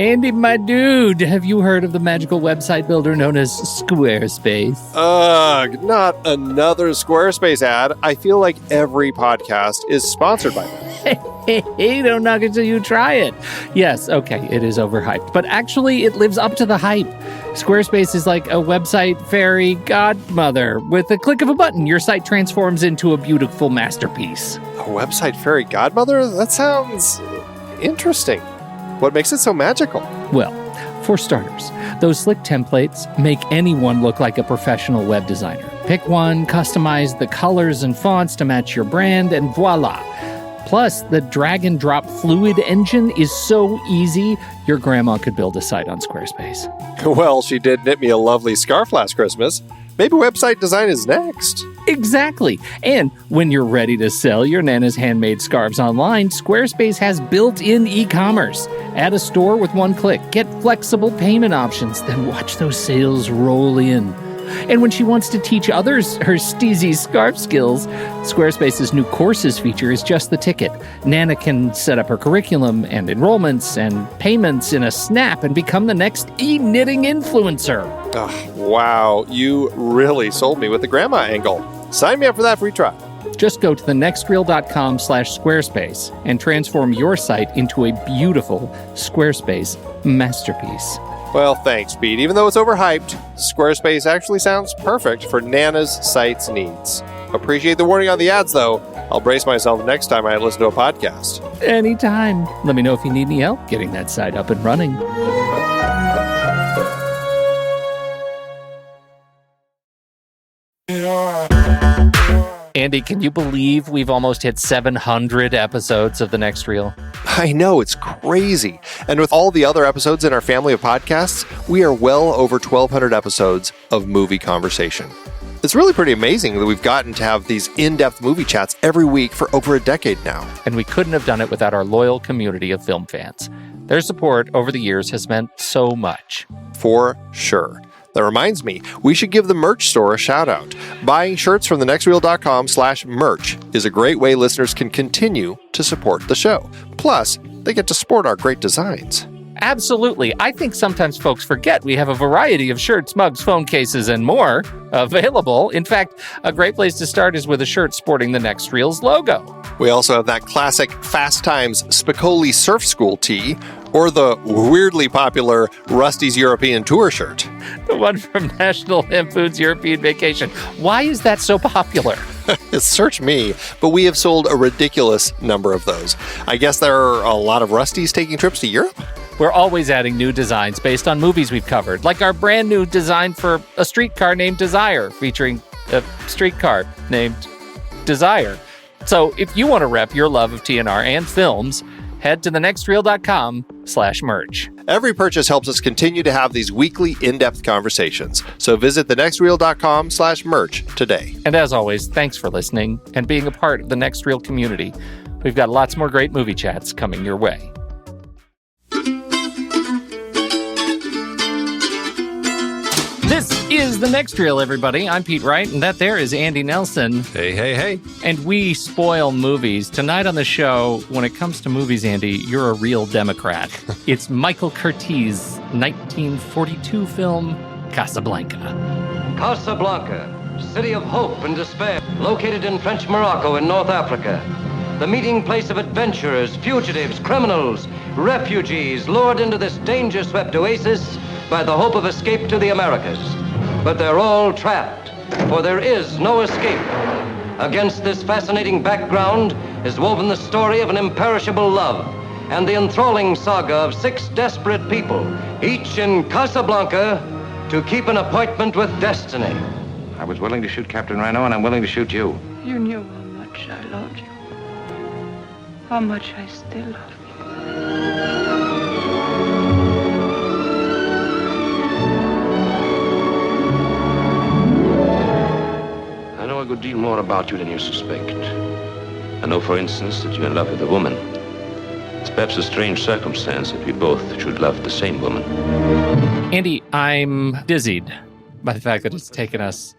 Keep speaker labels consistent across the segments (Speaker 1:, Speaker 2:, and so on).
Speaker 1: Andy, my dude, have you heard of the magical website builder known as Squarespace?
Speaker 2: Ugh, not another Squarespace ad. I feel like every podcast is sponsored by them.
Speaker 1: Hey, don't knock it till you try it. Yes, okay, it is overhyped, but actually it lives up to the hype. Squarespace is like a website fairy godmother. With a click of a button, your site transforms into a beautiful masterpiece.
Speaker 2: A website fairy godmother? That sounds interesting. What makes it so magical?
Speaker 1: Well, for starters, those slick templates make anyone look like a professional web designer. Pick one, customize the colors and fonts to match your brand, and voila. Plus, the drag and drop fluid engine is so easy, your grandma could build a site on Squarespace.
Speaker 2: Well, she did knit me a lovely scarf last Christmas. Maybe website design is next.
Speaker 1: Exactly. And when you're ready to sell your Nana's handmade scarves online, Squarespace has built-in e-commerce. Add a store with one click. Get flexible payment options. Then watch those sales roll in. And when she wants to teach others her steezy scarf skills, Squarespace's new courses feature is just the ticket. Nana can set up her curriculum and enrollments and payments in a snap and become the next e-knitting influencer.
Speaker 2: Oh, wow, you really sold me with the grandma angle. Sign me up for that free trial.
Speaker 1: Just go to thenextreel.com/Squarespace and transform your site into a beautiful Squarespace masterpiece.
Speaker 2: Well, thanks, Pete. Even though it's overhyped, Squarespace actually sounds perfect for Nana's site's needs. Appreciate the warning on the ads, though. I'll brace myself next time I listen to a podcast.
Speaker 1: Anytime. Let me know if you need any help getting that site up and running. Andy, can you believe we've almost hit 700 episodes of The Next Reel?
Speaker 2: I know, it's crazy. And with all the other episodes in our family of podcasts, we are well over 1,200 episodes of movie conversation. It's really pretty amazing that we've gotten to have these in-depth movie chats every week for over a decade now.
Speaker 1: And we couldn't have done it without our loyal community of film fans. Their support over the years has meant so much.
Speaker 2: For sure. That reminds me, we should give the merch store a shout out. Buying shirts from thenextreel.com/merch is a great way listeners can continue to support the show. Plus, they get to sport our great designs.
Speaker 1: Absolutely. I think sometimes folks forget we have a variety of shirts, mugs, phone cases, and more available. In fact, a great place to start is with a shirt sporting the Next Reel's logo.
Speaker 2: We also have that classic Fast Times Spicoli Surf School tee, or the weirdly popular Rusty's European Tour shirt.
Speaker 1: The one from National Lampoon's European Vacation. Why is that so popular?
Speaker 2: Search me, but we have sold a ridiculous number of those. I guess there are a lot of Rustys taking trips to Europe?
Speaker 1: We're always adding new designs based on movies we've covered, like our brand new design for a streetcar named Desire, featuring a streetcar named Desire. So if you want to rep your love of TNR and films, head to thenextreel.com/merch.
Speaker 2: Every purchase helps us continue to have these weekly in-depth conversations. So visit thenextreel.com/merch today.
Speaker 1: And as always, thanks for listening and being a part of the Next Reel community. We've got lots more great movie chats coming your way. This is The Next Reel, everybody. I'm Pete Wright, and that there is Andy Nelson.
Speaker 2: Hey, hey, hey.
Speaker 1: And we spoil movies. Tonight on the show, when it comes to movies, Andy, you're a real Democrat. It's Michael Curtiz' 1942 film, Casablanca.
Speaker 3: Casablanca, city of hope and despair, located in French Morocco in North Africa. The meeting place of adventurers, fugitives, criminals, refugees lured into this danger-swept oasis by the hope of escape to the Americas. But they're all trapped, for there is no escape. Against this fascinating background is woven the story of an imperishable love and the enthralling saga of 6 desperate people, each in Casablanca to keep an appointment with destiny.
Speaker 4: I was willing to shoot Captain Reno, and I'm willing to shoot you.
Speaker 5: You knew how much I loved you. How much I still love you.
Speaker 4: I know a good deal more about you than you suspect. I know, for instance, that you're in love with a woman. It's perhaps a strange circumstance that we both should love the same woman.
Speaker 1: Andy, I'm dizzied by the fact that it's taken us,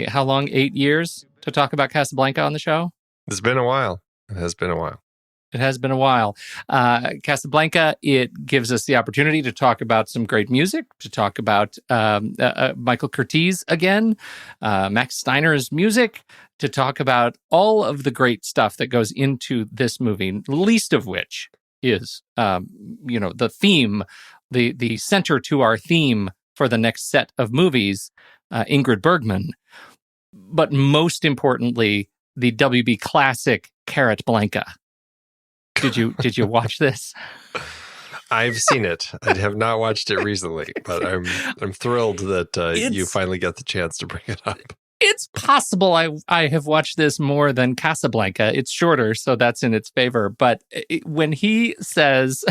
Speaker 1: how long? 8 years to talk about Casablanca on the show?
Speaker 2: It's been a while. It has been a while.
Speaker 1: It has been a while. Casablanca, it gives us the opportunity to talk about some great music, to talk about Michael Curtiz again, Max Steiner's music, to talk about all of the great stuff that goes into this movie, least of which is, the theme, the center to our theme for the next set of movies, Ingrid Bergman. But most importantly, the WB classic Carrot Blanca. Did you watch this?
Speaker 2: I've seen it. I have not watched it recently, but I'm thrilled that you finally get the chance to bring it up.
Speaker 1: It's possible I have watched this more than Casablanca. It's shorter, so that's in its favor. But when he says,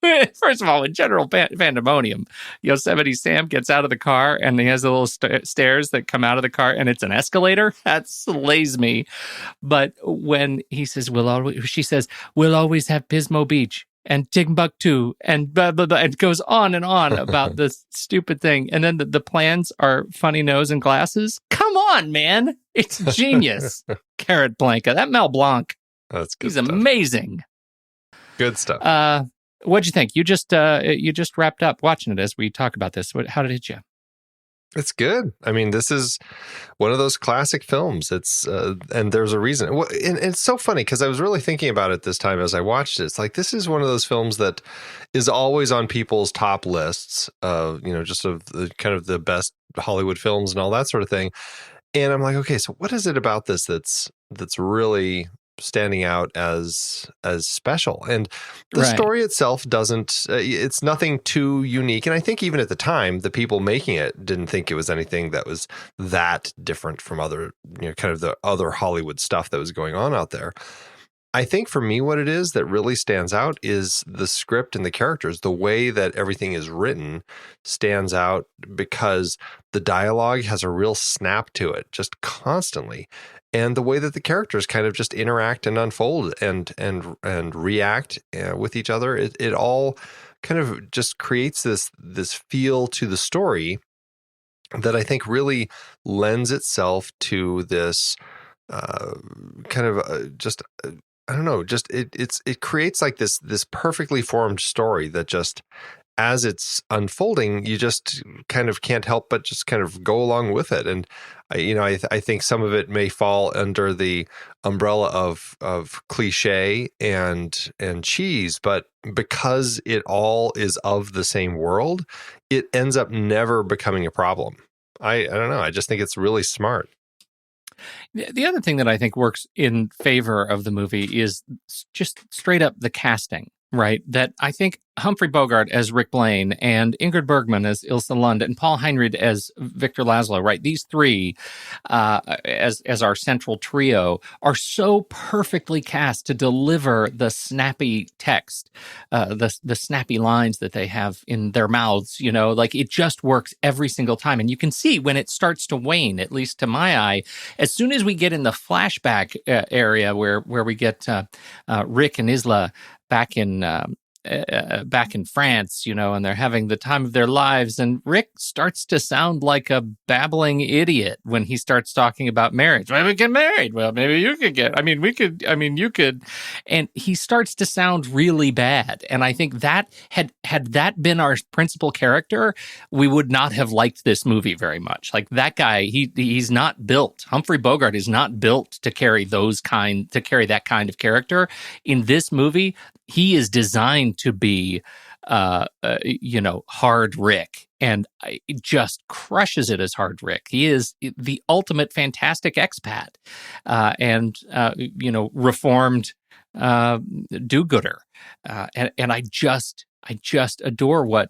Speaker 1: first of all, in general pandemonium, Yosemite Sam gets out of the car and he has the little stairs that come out of the car and it's an escalator. That slays me. But when he says, she says, we'll always have Pismo Beach and Timbuktu and blah, blah, blah. It goes on and on about this stupid thing. And then the plans are funny nose and glasses. Come on, man. It's genius. Carrot Blanca. That Mel Blanc.
Speaker 2: That's good.
Speaker 1: He's
Speaker 2: stuff.
Speaker 1: Amazing.
Speaker 2: Good stuff.
Speaker 1: What'd you think? You just wrapped up watching it as we talk about this. How did it hit you?
Speaker 2: It's good. I mean, this is one of those classic films. It's and there's a reason. And it's so funny because I was really thinking about it this time as I watched it. It's like this is one of those films that is always on people's top lists of just of the kind of the best Hollywood films and all that sort of thing. And I'm like, okay, so what is it about this that's really standing out as special? And the story itself doesn't, it's nothing too unique. And I think even at the time, the people making it didn't think it was anything that was that different from other, kind of the other Hollywood stuff that was going on out there. I think for me, what it is that really stands out is the script and the characters. The way that everything is written stands out because the dialogue has a real snap to it, just constantly. And the way that the characters kind of just interact and unfold and react with each other, it all kind of just creates this feel to the story that I think really lends itself to this kind of just I don't know, just it creates like this perfectly formed story that just as it's unfolding, you just kind of can't help but just kind of go along with it. And I think some of it may fall under the umbrella of cliche and cheese, but because it all is of the same world, it ends up never becoming a problem. I don't know. I just think it's really smart.
Speaker 1: The other thing that I think works in favor of the movie is just straight up the casting, right? That I think Humphrey Bogart as Rick Blaine and Ingrid Bergman as Ilsa Lund and Paul Henreid as Victor Laszlo, right? These three as our central trio are so perfectly cast to deliver the snappy text, the snappy lines that they have in their mouths, like it just works every single time. And you can see when it starts to wane, at least to my eye, as soon as we get in the flashback area where we get Rick and Isla back in France, and they're having the time of their lives. And Rick starts to sound like a babbling idiot when he starts talking about marriage. Well, we get married. Well, maybe you could you could. And he starts to sound really bad. And I think that had that been our principal character, we would not have liked this movie very much. Like that guy, he's not built. Humphrey Bogart is not built to carry that kind of character. In this movie, he is designed to be, hard Rick, and it just crushes it as hard Rick. He is the ultimate fantastic expat, and reformed do-gooder, and I just adore what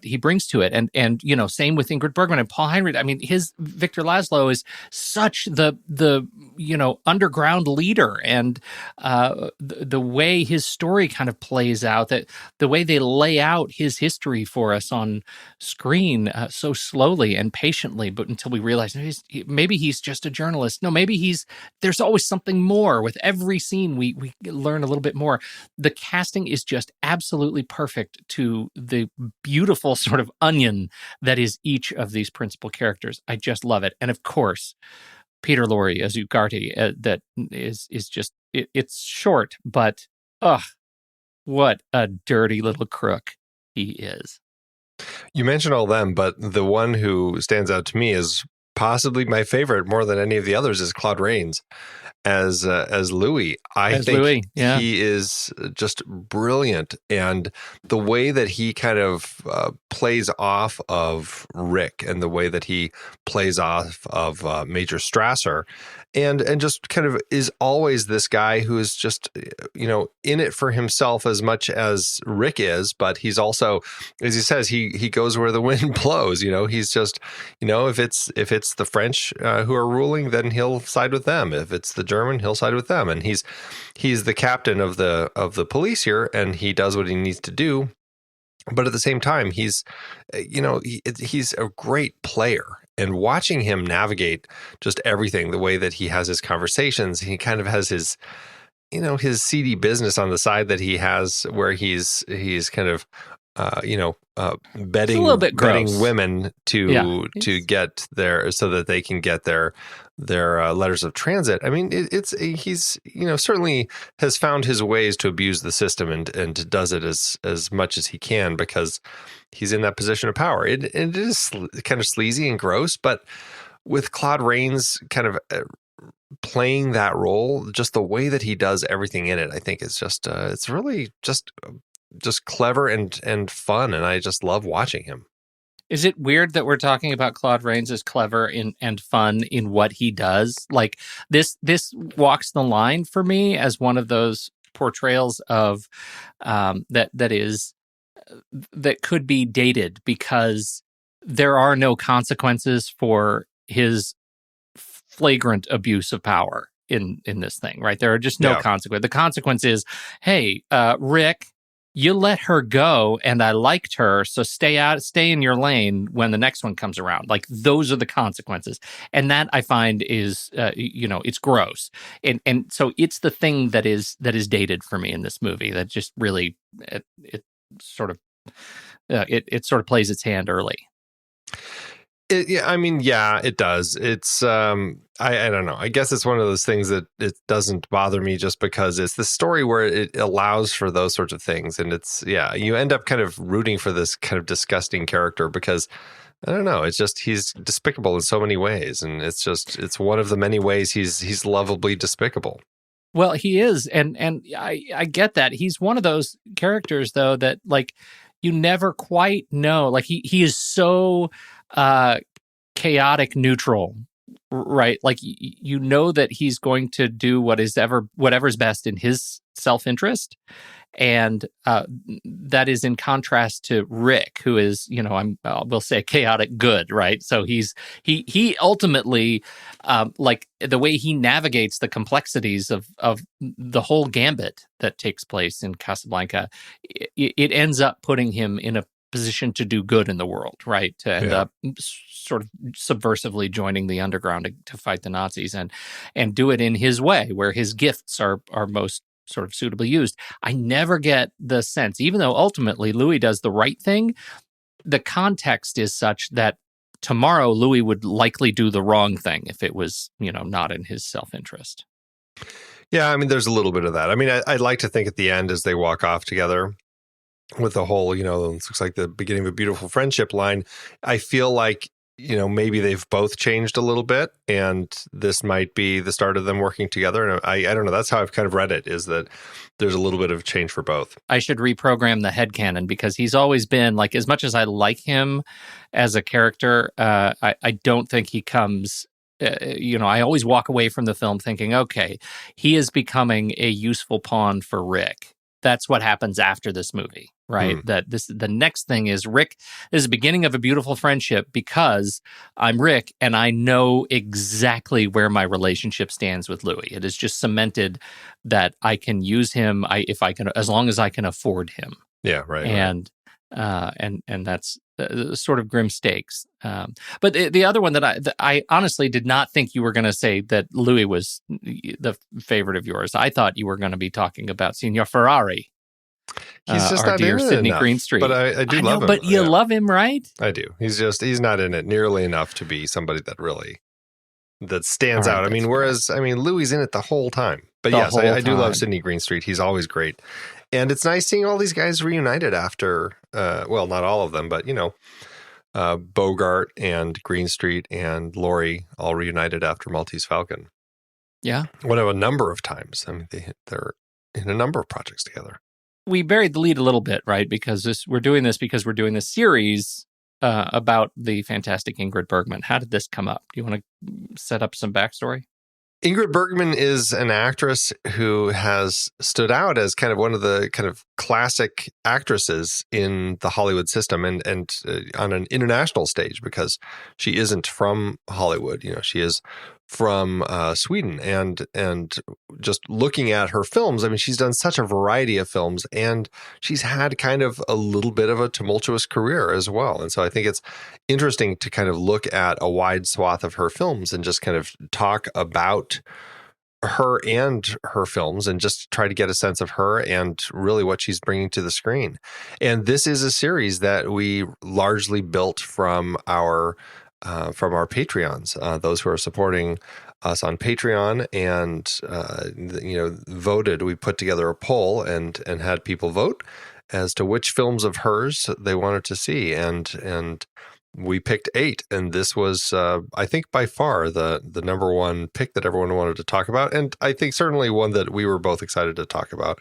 Speaker 1: he brings to it. And same with Ingrid Bergman and Paul Henreid. I mean, his Victor Laszlo is such the underground leader, and the way his story kind of plays out, that the way they lay out his history for us on screen so slowly and patiently, but until we realize maybe he's just a journalist. No, maybe there's always something more. With every scene, we learn a little bit more. The casting is just absolutely perfect to the beautiful sort of onion that is each of these principal characters. I just love it. And of course, Peter Lorre as Ugarte, that is just, it's short, but Ugh, what a dirty little crook he is.
Speaker 2: You mentioned all them, but the one who stands out to me is possibly my favorite more than any of the others is Claude Rains as Louis. I think
Speaker 1: Louis, yeah.
Speaker 2: he is just brilliant, and the way that he kind of plays off of Rick and the way that he plays off of Major Strasser, and just kind of is always this guy who is just in it for himself as much as Rick is, but he's also, as he says, he goes where the wind blows. He's just if it's the French who are ruling, then he'll side with them. If it's the German, he'll side with them, and he's the captain of the police here, and he does what he needs to do. But at the same time, he's a great player, and watching him navigate just everything, the way that he has his conversations, he kind of has his seedy business on the side that he has, where he's kind of betting women to get their, so that they can get their letters of transit. I mean, he's certainly has found his ways to abuse the system and does it as much as he can because he's in that position of power. It is kind of sleazy and gross, but with Claude Rains kind of playing that role, just the way that he does everything in it, I think is just it's really just clever and fun, and I just love watching him.
Speaker 1: Is it weird that we're talking about Claude Rains as clever and fun in what he does? Like this walks the line for me as one of those portrayals of that could be dated because there are no consequences for his flagrant abuse of power in this thing, right? There are just no consequence. The consequence is, hey, Rick, you let her go and I liked her, so stay in your lane when the next one comes around. Like those are the consequences. And that I find is it's gross. And so it's the thing that is dated for me in this movie that just really it sort of plays its hand early.
Speaker 2: It does. It's I don't know. I guess it's one of those things that it doesn't bother me just because it's the story where it allows for those sorts of things, and it's you end up kind of rooting for this kind of disgusting character because I don't know. It's just he's despicable in so many ways, and it's one of the many ways he's lovably despicable.
Speaker 1: Well, he is, and I get that. He's one of those characters though that like you never quite know. Like he is so chaotic neutral, right? Like you know that he's going to do whatever's best in his self-interest, and that is in contrast to Rick, who is we'll say chaotic good, right? So he ultimately like the way he navigates the complexities of the whole gambit that takes place in Casablanca, it ends up putting him in a position to do good in the world, right? To end up sort of subversively joining the underground to fight the Nazis and do it in his way, where his gifts are most sort of suitably used. I never get the sense, even though ultimately Louis does the right thing, the context is such that tomorrow Louis would likely do the wrong thing if it was, not in his self-interest.
Speaker 2: Yeah, I mean, there's a little bit of that. I mean, I'd like to think at the end as they walk off together, with the whole, it looks like the beginning of a beautiful friendship line, I feel like, maybe they've both changed a little bit and this might be the start of them working together. And I don't know. That's how I've kind of read it, is that there's a little bit of change for both. I
Speaker 1: should reprogram the headcanon because he's always been like, as much as I like him as a character, I don't think he comes... I always walk away from the film thinking, okay, he is becoming a useful pawn for Rick. That's what happens after this movie, right? That the next thing is Rick is the beginning of a beautiful friendship because I'm Rick and I know exactly where my relationship stands with Louis. It is just cemented that I can use him as long as I can afford him.
Speaker 2: Yeah, right.
Speaker 1: And that's sort of grim stakes. But the other one that I honestly did not think you were going to say that Louis was the favorite of yours. I thought you were going to be talking about Signor Ferrari.
Speaker 2: He's just not in it
Speaker 1: Sidney
Speaker 2: enough,
Speaker 1: Greenstreet.
Speaker 2: But I do love him.
Speaker 1: But you love him, right?
Speaker 2: I do. He's not in it nearly enough to be somebody that stands out. I mean, Louis in it the whole time. But
Speaker 1: the
Speaker 2: yes,
Speaker 1: whole
Speaker 2: I do love
Speaker 1: time.
Speaker 2: Sidney Greenstreet. He's always great. And it's nice seeing all these guys reunited after, well, not all of them, but, Bogart and Greenstreet and Laurie all reunited after Maltese Falcon.
Speaker 1: Yeah.
Speaker 2: One of a number of times. I mean, they're in a number of projects together.
Speaker 1: We buried the lead a little bit, right? Because we're doing this series about the fantastic Ingrid Bergman. How did this come up? Do you want to set up some backstory?
Speaker 2: Ingrid Bergman is an actress who has stood out as kind of one of the kind of classic actresses in the Hollywood system and on an international stage, because she isn't from Hollywood. She is from Sweden, and just looking at her films, I mean, she's done such a variety of films, and she's had kind of a little bit of a tumultuous career as well. And so I think it's interesting to kind of look at a wide swath of her films and just kind of talk about her and her films and just try to get a sense of her and really what she's bringing to the screen. And this is a series that we largely built from our Patreons, those who are supporting us on Patreon and, voted. We put together a poll and had people vote as to which films of hers they wanted to see. And we picked 8. And this was, I think, by far the number one pick that everyone wanted to talk about. And I think certainly one that we were both excited to talk about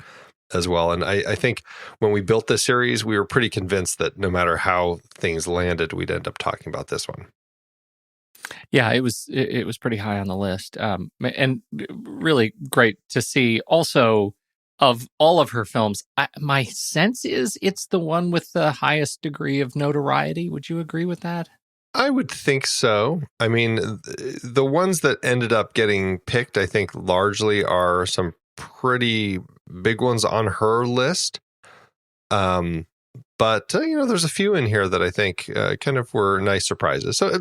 Speaker 2: as well. And I think when we built this series, we were pretty convinced that no matter how things landed, we'd end up talking about this one.
Speaker 1: Yeah, it was pretty high on the list, and really great to see. Also, of all of her films, my sense is it's the one with the highest degree of notoriety. Would you agree with that?
Speaker 2: I would think so. I mean, the ones that ended up getting picked, I think, largely are some pretty big ones on her list. But, there's a few in here that I think kind of were nice surprises. So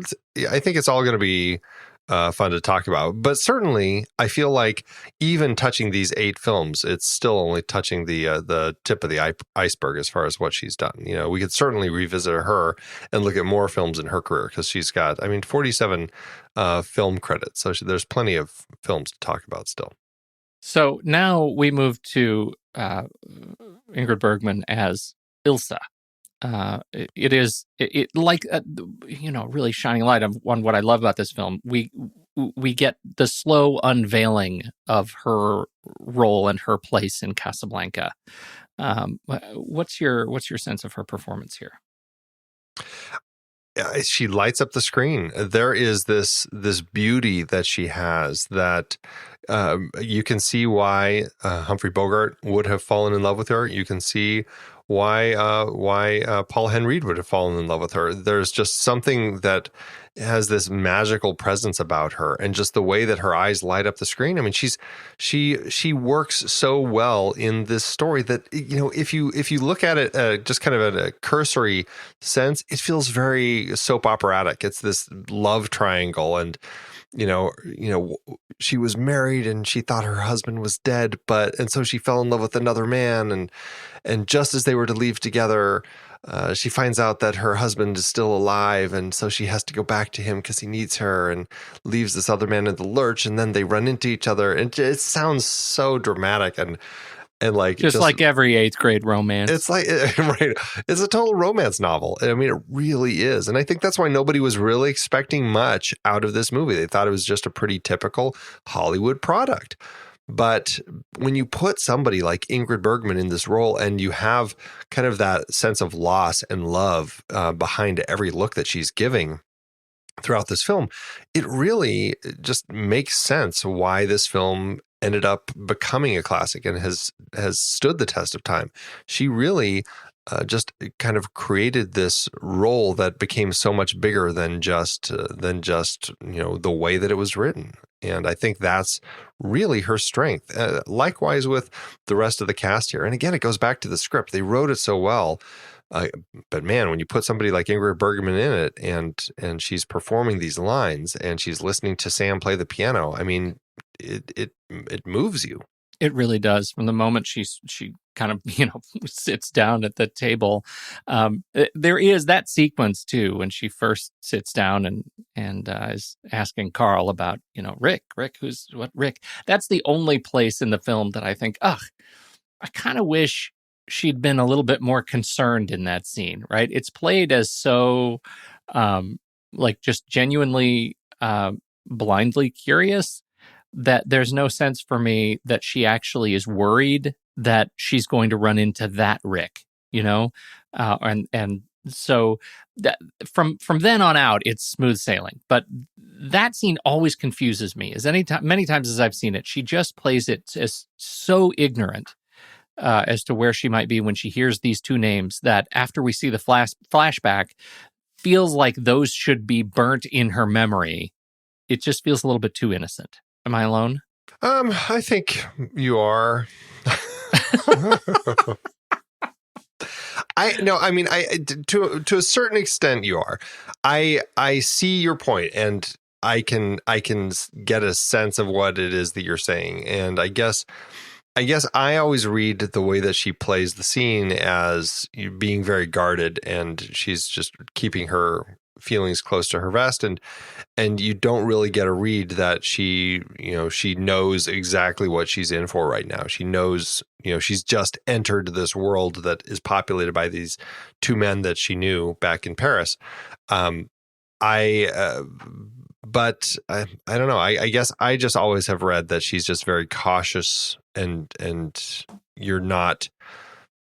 Speaker 2: I think it's all going to be fun to talk about. But certainly, I feel like even touching these 8 films, it's still only touching the tip of the iceberg as far as what she's done. We could certainly revisit her and look at more films in her career, because she's got, 47 film credits. So there's plenty of films to talk about still.
Speaker 1: So now we move to Ingrid Bergman as Ilsa. It is like really shining light on what I love about this film. We get the slow unveiling of her role and her place in Casablanca. What's your sense of her performance here?
Speaker 2: She lights up the screen. There is this beauty that she has that you can see why Humphrey Bogart would have fallen in love with her. You can see why Paul Henreid would have fallen in love with her. There's just something that has this magical presence about her, and just the way that her eyes light up the screen. I mean, she works so well in this story that, if you look at it just kind of at a cursory sense, it feels very soap operatic. It's this love triangle, and she was married and she thought her husband was dead, and so she fell in love with another man, and just as they were to leave together, she finds out that her husband is still alive, and so she has to go back to him because he needs her, and leaves this other man in the lurch, and then they run into each other, and it sounds so dramatic and like
Speaker 1: just like every 8th grade romance.
Speaker 2: It's like, right, it's a total romance novel. I mean, it really is. And I think that's why nobody was really expecting much out of this movie. They thought it was just a pretty typical Hollywood product. But when you put somebody like Ingrid Bergman in this role, and you have kind of that sense of loss and love behind every look that she's giving throughout this film, it really just makes sense why this film ended up becoming a classic and has stood the test of time. She really just kind of created this role that became so much bigger than just the way that it was written. And I think that's really her strength. Likewise with the rest of the cast here. And again, it goes back to the script. They wrote it so well. But man, when you put somebody like Ingrid Bergman in it, and she's performing these lines, and she's listening to Sam play the piano, I mean, it moves you.
Speaker 1: It really does. From the moment she kind of sits down at the table, there is that sequence too when she first sits down and is asking Carl about Rick, who's what Rick. That's the only place in the film that I think, ugh, I kind of wish she'd been a little bit more concerned in that scene. Right? It's played as so like just genuinely blindly curious, that there's no sense for me that she actually is worried that she's going to run into that Rick, and so that from then on out, it's smooth sailing. But that scene always confuses me. Many times as I've seen it, she just plays it as so ignorant as to where she might be when she hears these two names, that after we see the flashback, feels like those should be burnt in her memory. It just feels a little bit too innocent. Am I alone?
Speaker 2: I think you are. To a certain extent you are. I see your point, and I can get a sense of what it is that you're saying. And I guess I always read the way that she plays the scene as being very guarded, and she's just keeping her feelings close to her vest, and you don't really get a read that she knows exactly what she's in for right now. She knows, she's just entered this world that is populated by these two men that she knew back in Paris. But I don't know. I guess I just always have read that she's just very cautious, and you're not.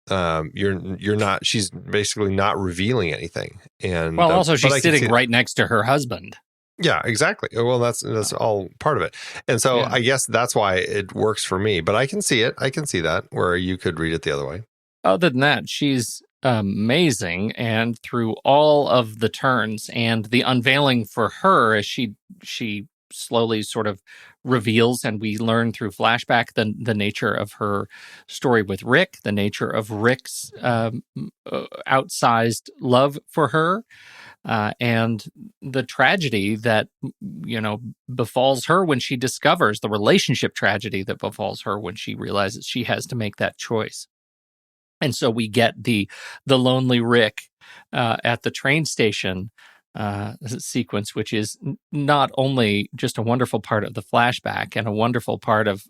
Speaker 2: You're not. She's basically not revealing anything. And
Speaker 1: also she's sitting right next to her husband.
Speaker 2: Yeah, exactly. Well, that's all part of it. And so I guess that's why it works for me. But I can see it. I can see that where you could read it the other way.
Speaker 1: Other than that, she's amazing, and through all of the turns and the unveiling for her as she slowly sort of reveals, and we learn through flashback the nature of her story with Rick, the nature of Rick's outsized love for her, and the tragedy that befalls her when she discovers the relationship tragedy that befalls her when she realizes she has to make that choice. And so we get the lonely Rick at the train station sequence, which is not only just a wonderful part of the flashback and a wonderful part of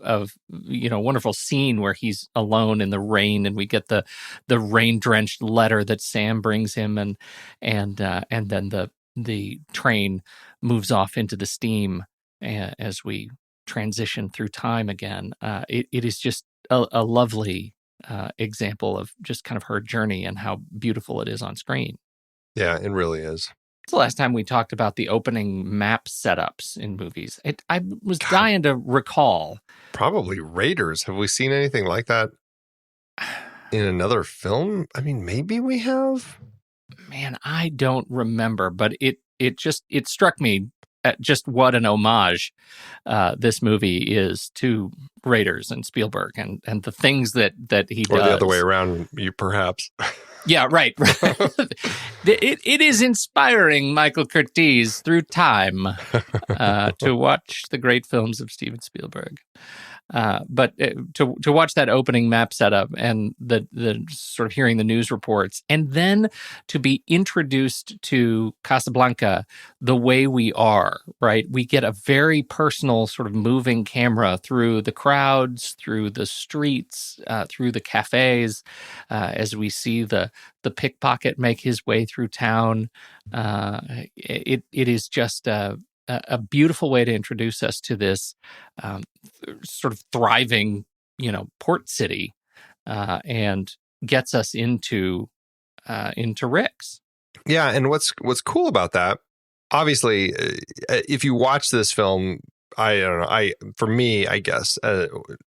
Speaker 1: wonderful scene where he's alone in the rain, and we get the rain-drenched letter that Sam brings him, and then the train moves off into the steam as we transition through time again. It is just a lovely example of just kind of her journey and how beautiful it is on screen.
Speaker 2: Yeah, it really is.
Speaker 1: It's the last time we talked about the opening map setups in movies. I was dying to recall.
Speaker 2: Probably Raiders. Have we seen anything like that in another film? I mean, maybe we have.
Speaker 1: Man, I don't remember, but it struck me at just what an homage this movie is to Raiders and Spielberg and the things that he does.
Speaker 2: Or the other way around, you perhaps.
Speaker 1: Yeah, right. It is inspiring Michael Curtiz through time to watch the great films of Steven Spielberg. But to watch that opening map setup and the sort of hearing the news reports, and then to be introduced to Casablanca the way we are, right? We get a very personal sort of moving camera through the crowds, through the streets, through the cafes, as we see the pickpocket make his way through town. It is just a beautiful way to introduce us to this sort of thriving, port city, and gets us into Rick's.
Speaker 2: Yeah, and what's cool about that, obviously, if you watch this film, I don't know. For me, I guess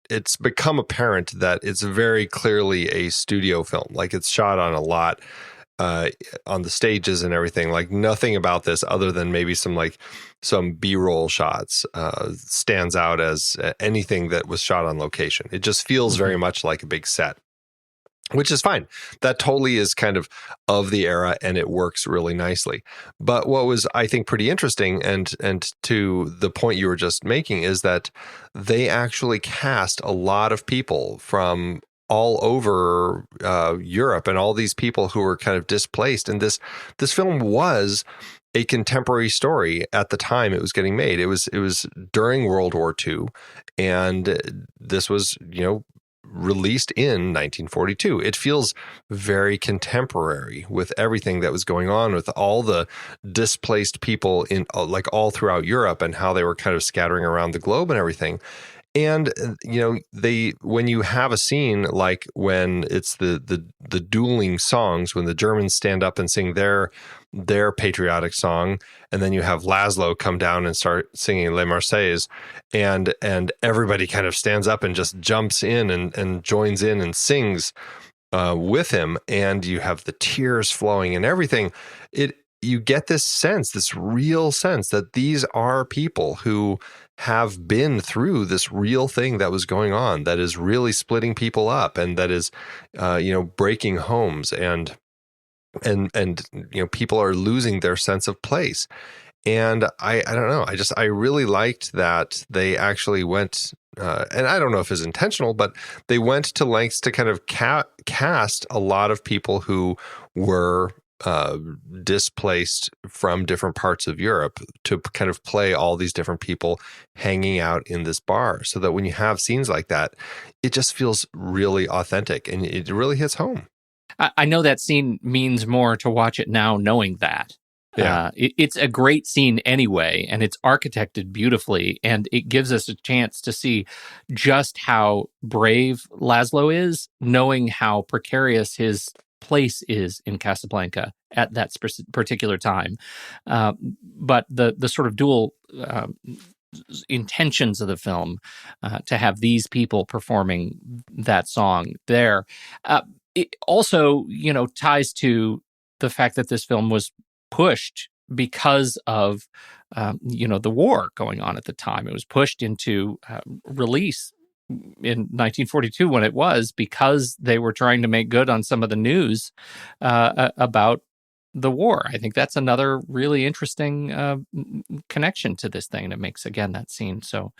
Speaker 2: it's become apparent that it's very clearly a studio film. Like, it's shot on a lot. On the stages and everything, like nothing about this other than maybe some B-roll shots stands out as anything that was shot on location. It just feels very much like a big set. which is fine. That totally is kind of the era, and it works really nicely. But what was, I think, pretty interesting, and to the point you were just making, is that they actually cast a lot of people from all over Europe, and all these people who were kind of displaced. And this film was a contemporary story at the time it was getting made. It was during World War II, and this was, released in 1942. It feels very contemporary with everything that was going on, with all the displaced people in like all throughout Europe, and how they were kind of scattering around the globe and everything. And when you have a scene like when it's the dueling songs, when the Germans stand up and sing their patriotic song, and then you have Laszlo come down and start singing Les Marseillaises, and everybody kind of stands up and just jumps in and joins in and sings with him, and you have the tears flowing and everything. You get this real sense that these are people who have been through this real thing that was going on, that is really splitting people up, and that is, breaking homes, and people are losing their sense of place. And I don't know, I really liked that they actually went, and I don't know if it's intentional, but they went to lengths to kind of cast a lot of people who were displaced from different parts of Europe, to kind of play all these different people hanging out in this bar, so that when you have scenes like that, it just feels really authentic, and it really hits home.
Speaker 1: I know that scene means more to watch it now, knowing that.
Speaker 2: Yeah.
Speaker 1: It's a great scene anyway, and it's architected beautifully, and it gives us a chance to see just how brave Laszlo is, knowing how precarious his place is in Casablanca at that particular time. But the sort of dual intentions of the film, to have these people performing that song there, it also, ties to the fact that this film was pushed because of, the war going on at the time. It was pushed into release in 1942 when it was, because they were trying to make good on some of the news about the war. I think that's another really interesting connection to this thing that makes, again, that scene so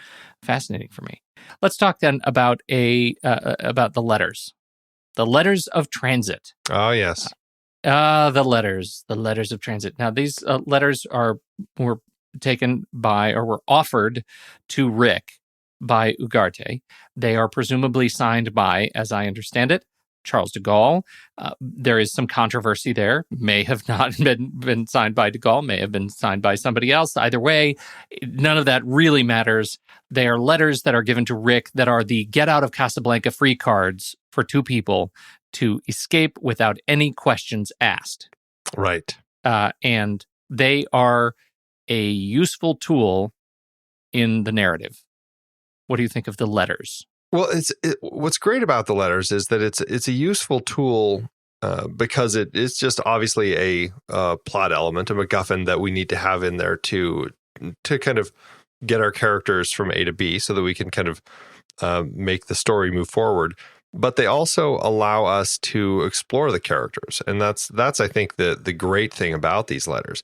Speaker 1: fascinating for me. Let's talk then about about the letters of transit.
Speaker 2: Oh, yes.
Speaker 1: The letters of transit. Now, these letters were taken by, or were offered to Rick by Ugarte. They are presumably signed by, as I understand it, Charles de Gaulle. There is some controversy there. May have not been signed by de Gaulle, may have been signed by somebody else. Either way, none of that really matters. They are letters that are given to Rick that are the get out of Casablanca free cards for two people to escape without any questions asked.
Speaker 2: Right.
Speaker 1: And they are a useful tool in the narrative. What do you think of the letters?
Speaker 2: Well, what's great about the letters is that it's a useful tool because it's just obviously a plot element, a MacGuffin that we need to have in there to kind of get our characters from A to B, so that we can kind of make the story move forward. But they also allow us to explore the characters, and that's I think the great thing about these letters.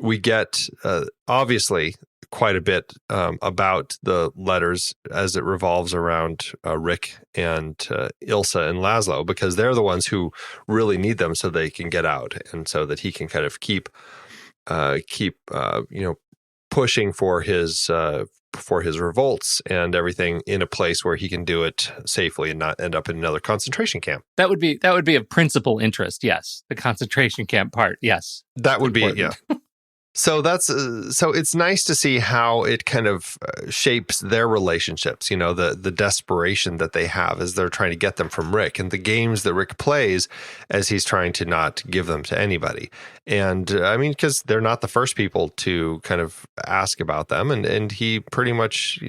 Speaker 2: We get obviously quite a bit about the letters as it revolves around Rick and Ilsa and Laszlo, because they're the ones who really need them so they can get out, and so that he can kind of keep pushing for his revolts and everything in a place where he can do it safely and not end up in another concentration camp.
Speaker 1: That would be of principal interest. Yes, the concentration camp part. Yes,
Speaker 2: that would be, yeah. So that's so it's nice to see how it kind of shapes their relationships, the desperation that they have as they're trying to get them from Rick, and the games that Rick plays as he's trying to not give them to anybody. And I mean, because they're not the first people to kind of ask about them, and he pretty much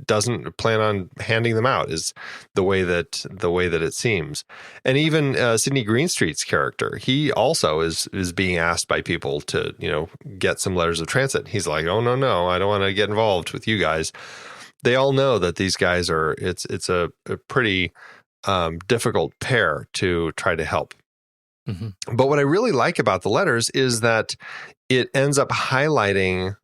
Speaker 2: doesn't plan on handing them out, is the way that it seems. And even Sidney Greenstreet's character, he also is being asked by people to get some letters of transit. He's like, oh no, I don't want to get involved with you guys. They all know that these guys are, it's a pretty difficult pair to try to help.
Speaker 1: Mm-hmm.
Speaker 2: But what I really like about the letters is that it ends up highlighting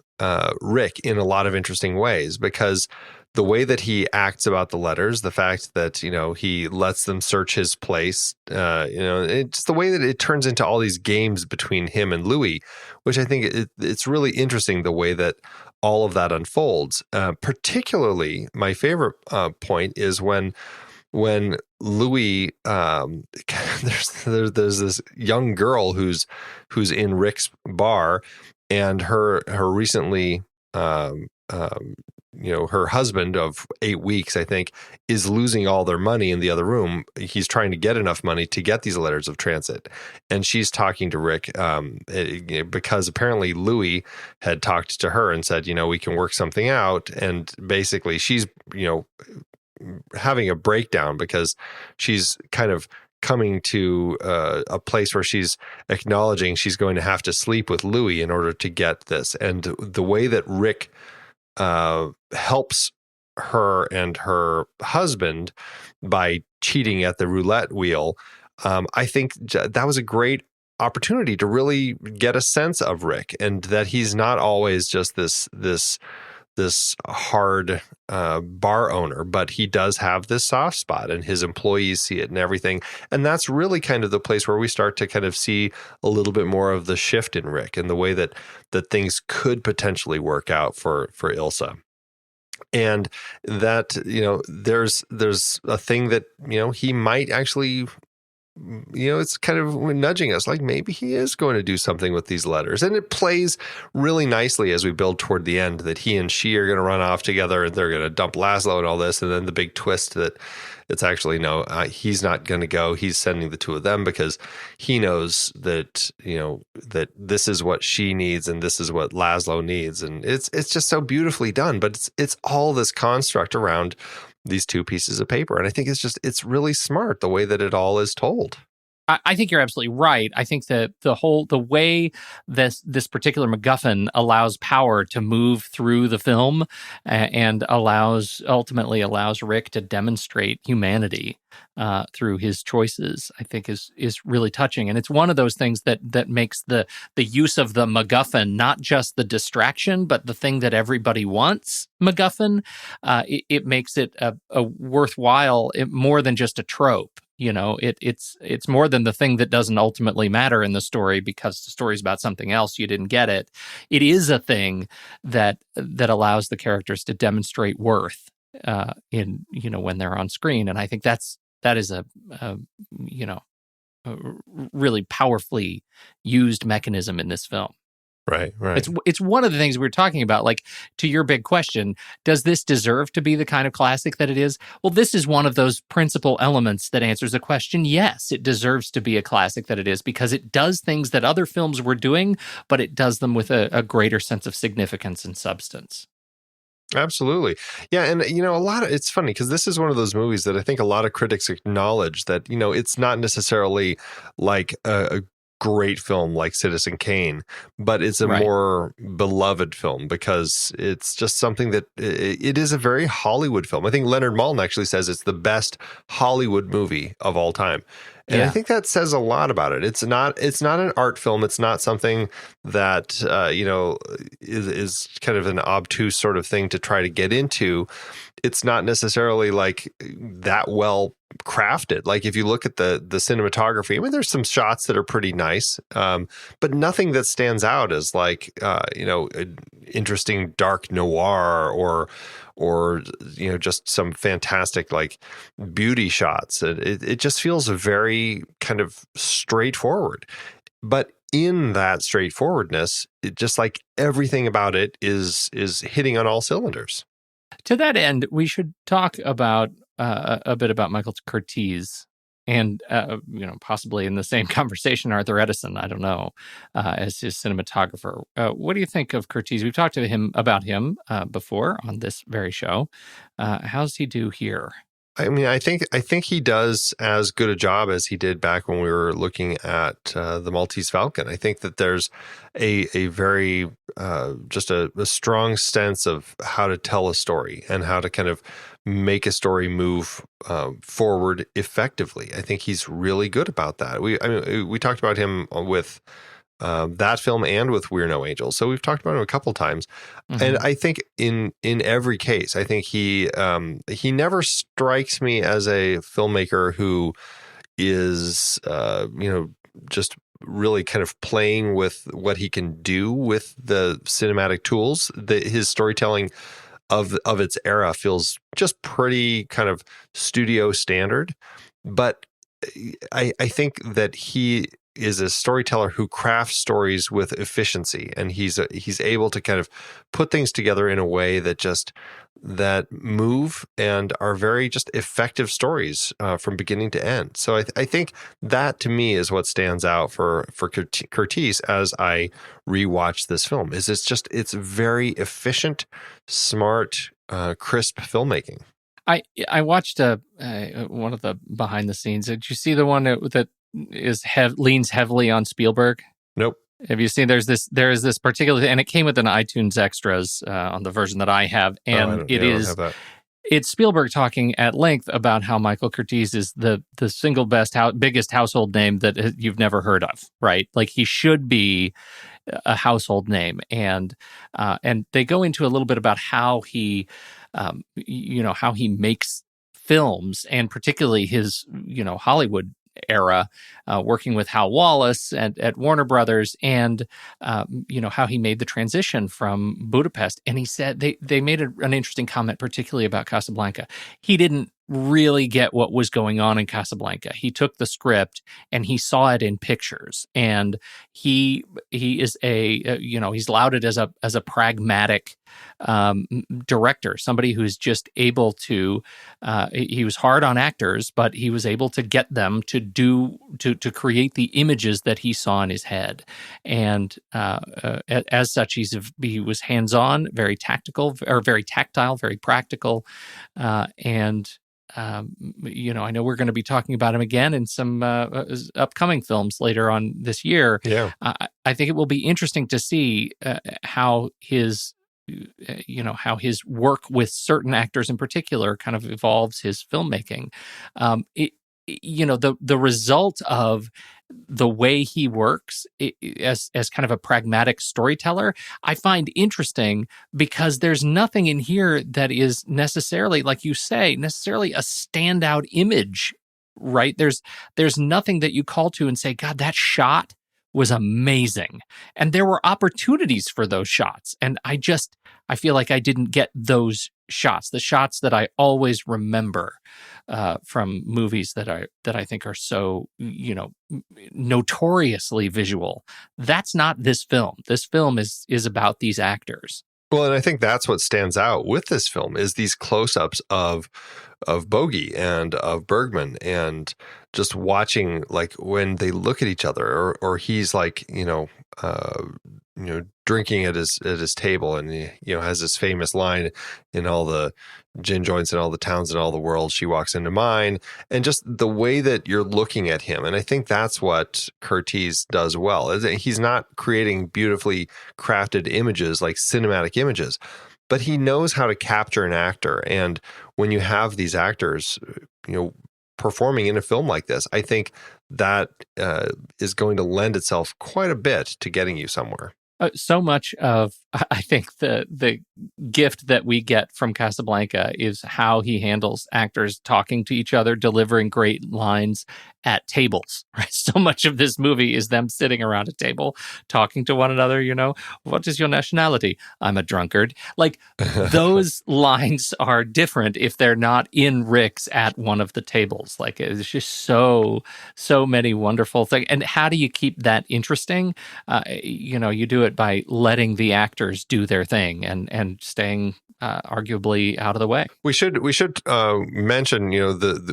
Speaker 2: Rick in a lot of interesting ways, because the way that he acts about the letters, the fact that, he lets them search his place, it's the way that it turns into all these games between him and Louis, which I think it's really interesting the way that all of that unfolds. Particularly, my favorite point is when Louis, there's this young girl who's in Rick's bar, and her recently, her husband of 8 weeks, I think, is losing all their money in the other room. He's trying to get enough money to get these letters of transit. And she's talking to Rick because apparently Louis had talked to her and said, we can work something out. And basically she's, having a breakdown because she's kind of coming to a place where she's acknowledging she's going to have to sleep with Louis in order to get this. And the way that Rick helps her and her husband by cheating at the roulette wheel, I think that was a great opportunity to really get a sense of Rick, and that he's not always just this hard bar owner, but he does have this soft spot, and his employees see it and everything. And that's really kind of the place where we start to kind of see a little bit more of the shift in Rick and the way that things could potentially work out for Ilsa. And that, there's a thing that, he might actually, it's kind of nudging us like maybe he is going to do something with these letters. And it plays really nicely as we build toward the end that he and she are going to run off together and they're going to dump Laszlo and all this. And then the big twist that it's actually, no, he's not going to go. He's sending the two of them because he knows that, that this is what she needs and this is what Laszlo needs. And it's just so beautifully done, but it's all this construct around these two pieces of paper. And I think it's really smart the way that it all is told.
Speaker 1: I think you're absolutely right. I think that the way this particular MacGuffin allows power to move through the film and ultimately allows Rick to demonstrate humanity through his choices, I think is really touching. And it's one of those things that makes the use of the MacGuffin not just the distraction, but the thing that everybody wants MacGuffin. It makes it a worthwhile, more than just a trope. It's more than the thing that doesn't ultimately matter in the story because the story's about something else. You didn't get it. It is a thing that allows the characters to demonstrate worth when they're on screen. And I think that is a really powerfully used mechanism in this film.
Speaker 2: Right.
Speaker 1: It's one of the things we were talking about. Like, to your big question, does this deserve to be the kind of classic that it is? Well, this is one of those principal elements that answers the question. Yes, it deserves to be a classic that it is because it does things that other films were doing, but it does them with a greater sense of significance and substance.
Speaker 2: Absolutely. Yeah. And, it's funny because this is one of those movies that I think a lot of critics acknowledge that, it's not necessarily like a great film like Citizen Kane, but it's a more beloved film because it's just something that it is a very Hollywood film. I think Leonard Maltin actually says it's the best Hollywood movie of all time. And I think that says a lot about it. It's not an art film. It's not something that, is kind of an obtuse sort of thing to try to get into. It's not necessarily like that well crafted. Like if you look at the cinematography, I mean, there's some shots that are pretty nice, but nothing that stands out as like, an interesting dark noir or just some fantastic like beauty shots. It just feels very kind of straightforward. But in that straightforwardness, just like everything about it is hitting on all cylinders.
Speaker 1: To that end, we should talk about a bit about Michael Curtiz and, possibly in the same conversation, Arthur Edison, I don't know, as his cinematographer. What do you think of Curtiz? We've talked to him about him before on this very show. How's he do here?
Speaker 2: I mean, I think he does as good a job as he did back when we were looking at the Maltese Falcon. I think that there's a very just a strong sense of how to tell a story and how to kind of make a story move forward effectively. I think he's really good about that. We talked about him with that film and with We're No Angels. So we've talked about him a couple times. Mm-hmm. And I think in every case, I think he never strikes me as a filmmaker who is, just really kind of playing with what he can do with the cinematic tools. His storytelling of its era feels just pretty kind of studio standard. But I think that he is a storyteller who crafts stories with efficiency, and he's able to kind of put things together in a way that move and are very just effective stories from beginning to end. So I think that to me is what stands out for Curtiz as I rewatch this film. It's very efficient, smart, crisp filmmaking.
Speaker 1: I watched one of the behind the scenes. Did you see the one that leans heavily on Spielberg?
Speaker 2: Nope.
Speaker 1: Have you seen? There is this particular, and it came with an iTunes extras on the version that I have, and it's Spielberg talking at length about how Michael Curtiz is the single biggest household name that you've never heard of, right? Like he should be a household name, and they go into a little bit about how he, how he makes films, and particularly his, Hollywood era, working with Hal Wallace at Warner Brothers, and how he made the transition from Budapest. And he said they made an interesting comment, particularly about Casablanca. He didn't really get what was going on in Casablanca. He took the script and he saw it in pictures, and he is he's lauded as a pragmatic director, somebody who's just able to he was hard on actors, but he was able to get them to create the images that he saw in his head. And as such, he was hands-on, very tactical, or very tactile, very practical, and I know we're going to be talking about him again in some upcoming films later on this year.
Speaker 2: Yeah,
Speaker 1: I think it will be interesting to see how his work with certain actors in particular kind of evolves his filmmaking. The result of the way he works as kind of a pragmatic storyteller, I find interesting, because there's nothing in here that is necessarily, like you say, necessarily a standout image, right? There's nothing that you call to and say, God, that shot was amazing. And there were opportunities for those shots. And I feel like I didn't get those shots, the shots that I always remember from movies that I think are so, notoriously visual. That's not this film. This film is about these actors.
Speaker 2: Well, and I think that's what stands out with this film is these close-ups of Bogey and of Bergman, and just watching, like, when they look at each other, or he's like, drinking at his table, and he, has this famous line, in all the gin joints and all the towns in all the world, she walks into mine, and just the way that you're looking at him. And I think that's what Curtiz does well. He's not creating beautifully crafted images, like cinematic images, but he knows how to capture an actor. And when you have these actors, performing in a film like this, I think that is going to lend itself quite a bit to getting you somewhere.
Speaker 1: So much of, I think, the gift that we get from Casablanca is how he handles actors talking to each other, delivering great lines at tables. Right? So much of this movie is them sitting around a table talking to one another. What is your nationality? I'm a drunkard. Like, those lines are different if they're not in Rick's at one of the tables. Like, it's just so many wonderful things. And how do you keep that interesting? You do it by letting the actors do their thing and staying arguably out of the way.
Speaker 2: We should mention,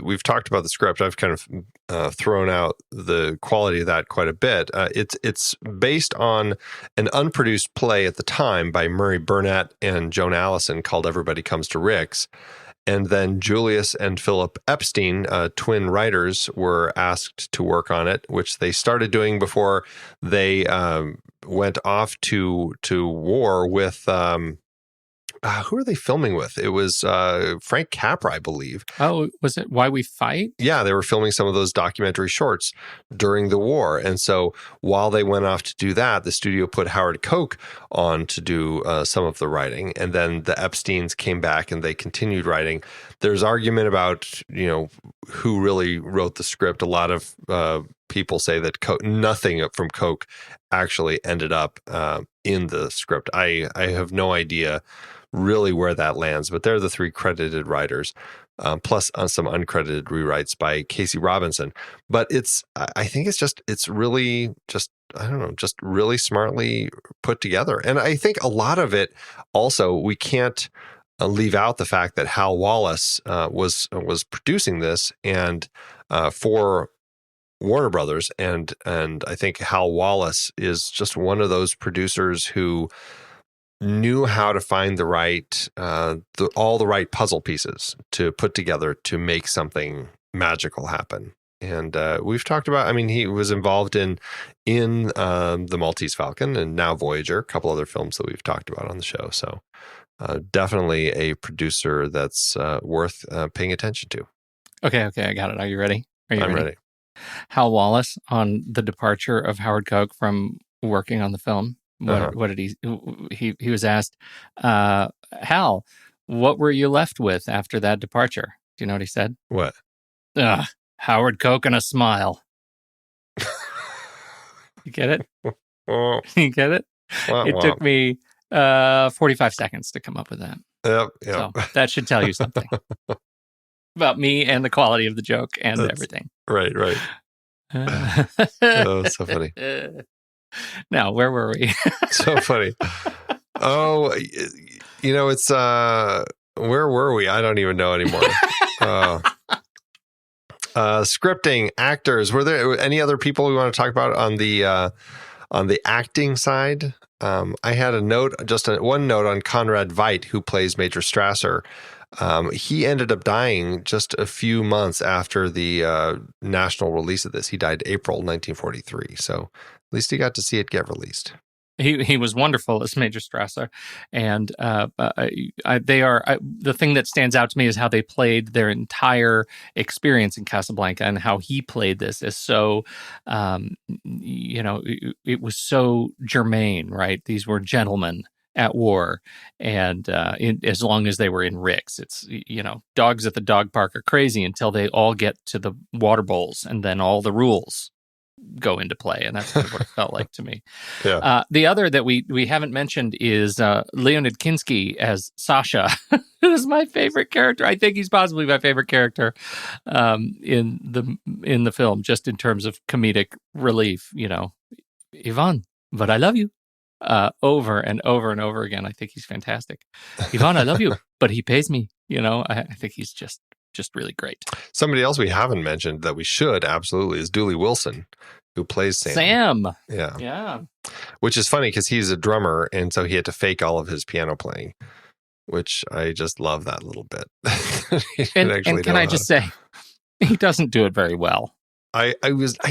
Speaker 2: we've talked about the script. I've kind of thrown out the quality of that quite a bit. It's based on an unproduced play at the time by Murray Burnett and Joan Allison called Everybody Comes to Rick's. And then Julius and Philip Epstein, twin writers, were asked to work on it, which they started doing before they went off to war with. Who are they filming with? It was Frank Capra, I believe.
Speaker 1: Oh, was it Why We Fight?
Speaker 2: Yeah, they were filming some of those documentary shorts during the war. And so while they went off to do that, the studio put Howard Koch on to do some of the writing. And then the Epsteins came back and they continued writing. There's argument about, who really wrote the script. A lot of people say that nothing from Koch actually ended up in the script. I have no idea really where that lands, but they're the three credited writers, plus some uncredited rewrites by Casey Robinson. But I think it's really just, I don't know, just really smartly put together. And I think a lot of it also, we can't leave out the fact that Hal Wallace was producing this and for Warner Brothers, and I think Hal Wallace is just one of those producers who knew how to find the right, all the right puzzle pieces to put together to make something magical happen. And we've talked about, I mean, he was involved in The Maltese Falcon and now Voyager, a couple other films that we've talked about on the show. So definitely a producer that's worth paying attention to.
Speaker 1: Okay, I got it. Are you ready?
Speaker 2: I'm ready.
Speaker 1: Hal Wallace on the departure of Howard Koch from working on the film. What did he was asked, Hal, what were you left with after that departure? Do you know what he said?
Speaker 2: What?
Speaker 1: Howard Koch and a smile. You get it? You get it? It took me 45 seconds to come up with that.
Speaker 2: Yep.
Speaker 1: So that should tell you something about me and the quality of the joke and everything.
Speaker 2: Right. Oh, so funny.
Speaker 1: Now, where were we?
Speaker 2: So funny. Oh, it's where were we? I don't even know anymore. Scripting, actors. Were there any other people we want to talk about on the acting side? I had a note, one note on Conrad Veidt, who plays Major Strasser. He ended up dying just a few months after the national release of this. He died April 1943. So at least he got to see it get released.
Speaker 1: He was wonderful as Major Strasser, and they are the thing that stands out to me is how they played their entire experience in Casablanca, and how he played this is so, it was so germane, right? These were gentlemen at war, and as long as they were in ricks, it's dogs at the dog park are crazy until they all get to the water bowls, and then all the rules go into play, and that's kind of what it felt like to me.
Speaker 2: Yeah.
Speaker 1: The other that we haven't mentioned is Leonid Kinski as Sasha. It is my favorite character. I think he's possibly my favorite character in the film, just in terms of comedic relief. Ivan, but I love you. Over and over and over again. I think he's fantastic. Ivan, I love you, but he pays me. I think he's just really great.
Speaker 2: Somebody else we haven't mentioned that we should absolutely is Dooley Wilson, who plays Sam.
Speaker 1: Yeah.
Speaker 2: Which is funny because he's a drummer, and so he had to fake all of his piano playing, which I just love that little bit.
Speaker 1: and can I just say, he doesn't do it very well.
Speaker 2: I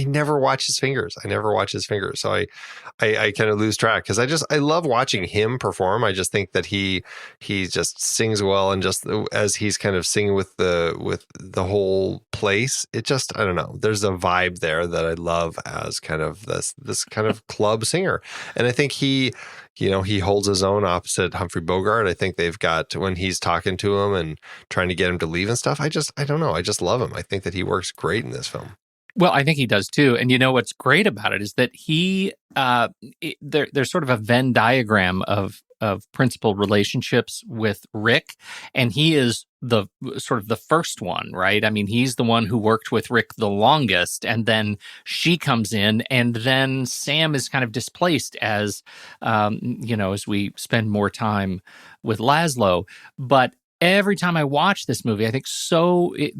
Speaker 2: never watch his fingers. So I kind of lose track because I love watching him perform. I just think that he just sings well, and just as he's kind of singing with the whole place, it just, I don't know. There's a vibe there that I love as kind of this kind of club singer. And I think he holds his own opposite Humphrey Bogart. I think they've got, when he's talking to him and trying to get him to leave and stuff, I don't know. I just love him. I think that he works great in this film.
Speaker 1: Well, I think he does too. And what's great about it is that there's sort of a Venn diagram of principal relationships with Rick, and he is the sort of the first one, right? I mean, he's the one who worked with Rick the longest, and then she comes in, and then Sam is kind of displaced as we spend more time with Laszlo. But every time I watch this movie, I think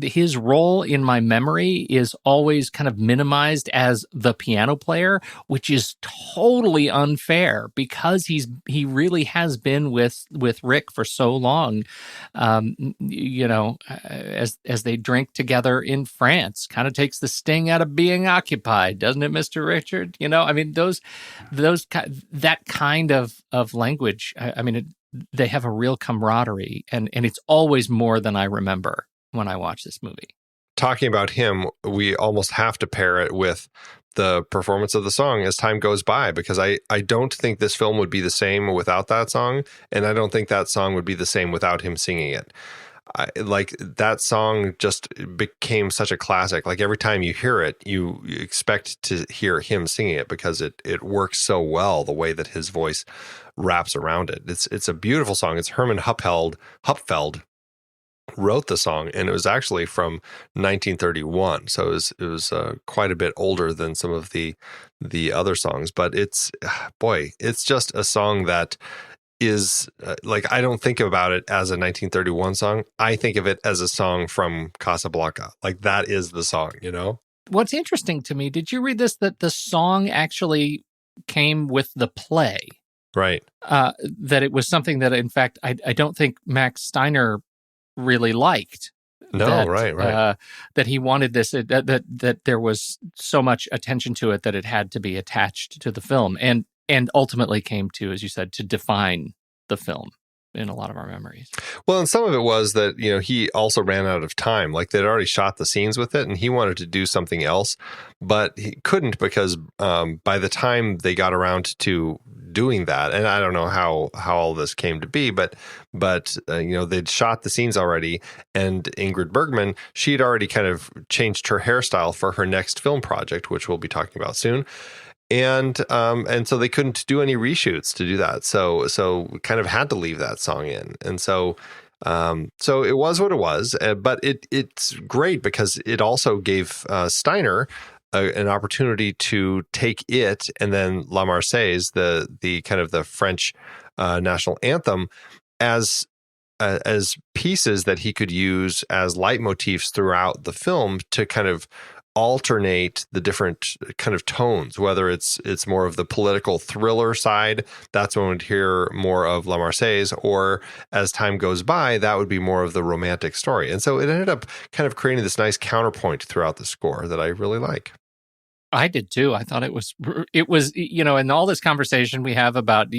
Speaker 1: his role in my memory is always kind of minimized as the piano player, which is totally unfair because he really has been with Rick for so long. As they drink together in France, kind of takes the sting out of being occupied, doesn't it, Mr. Richard? I mean, that kind of language. They have a real camaraderie, and it's always more than I remember when I watch this movie.
Speaker 2: Talking about him, we almost have to pair it with the performance of the song as time goes by, because I don't think this film would be the same without that song, and I don't think that song would be the same without him singing it. That song just became such a classic. Like every time you hear it, you expect to hear him singing it because it works so well, the way that his voice wraps around it. It's a beautiful song. It's Herman Hupfeld wrote the song, and it was actually from 1931. So it was quite a bit older than some of the other songs. But it's just a song that is I don't think about it as a 1931 song. I think of it as a song from Casablanca. Like that is the song,
Speaker 1: What's interesting to me, did you read this, that the song actually came with the play?
Speaker 2: Right.
Speaker 1: That it was something that, in fact, I don't think Max Steiner really liked.
Speaker 2: No, right.
Speaker 1: That he wanted this, that there was so much attention to it that it had to be attached to the film, and ultimately came to, as you said, to define the film in a lot of our memories.
Speaker 2: Well, and some of it was that, he also ran out of time. Like they'd already shot the scenes with it and he wanted to do something else, but he couldn't because by the time they got around to doing that, and I don't know how all this came to be, but they'd shot the scenes already, and Ingrid Bergman, she'd already kind of changed her hairstyle for her next film project, which we'll be talking about soon. And so they couldn't do any reshoots to do that. So kind of had to leave that song in. And so it was what it was. But it's great because it also gave Steiner an opportunity to take it and then La Marseillaise, the kind of the French national anthem, as pieces that he could use as leitmotifs throughout the film to kind of alternate the different kind of tones, whether it's more of the political thriller side, that's when we'd hear more of La Marseillaise, or as time goes by, that would be more of the romantic story. And so it ended up kind of creating this nice counterpoint throughout the score that I really like.
Speaker 1: I did too. I thought it was, in all this conversation we have about,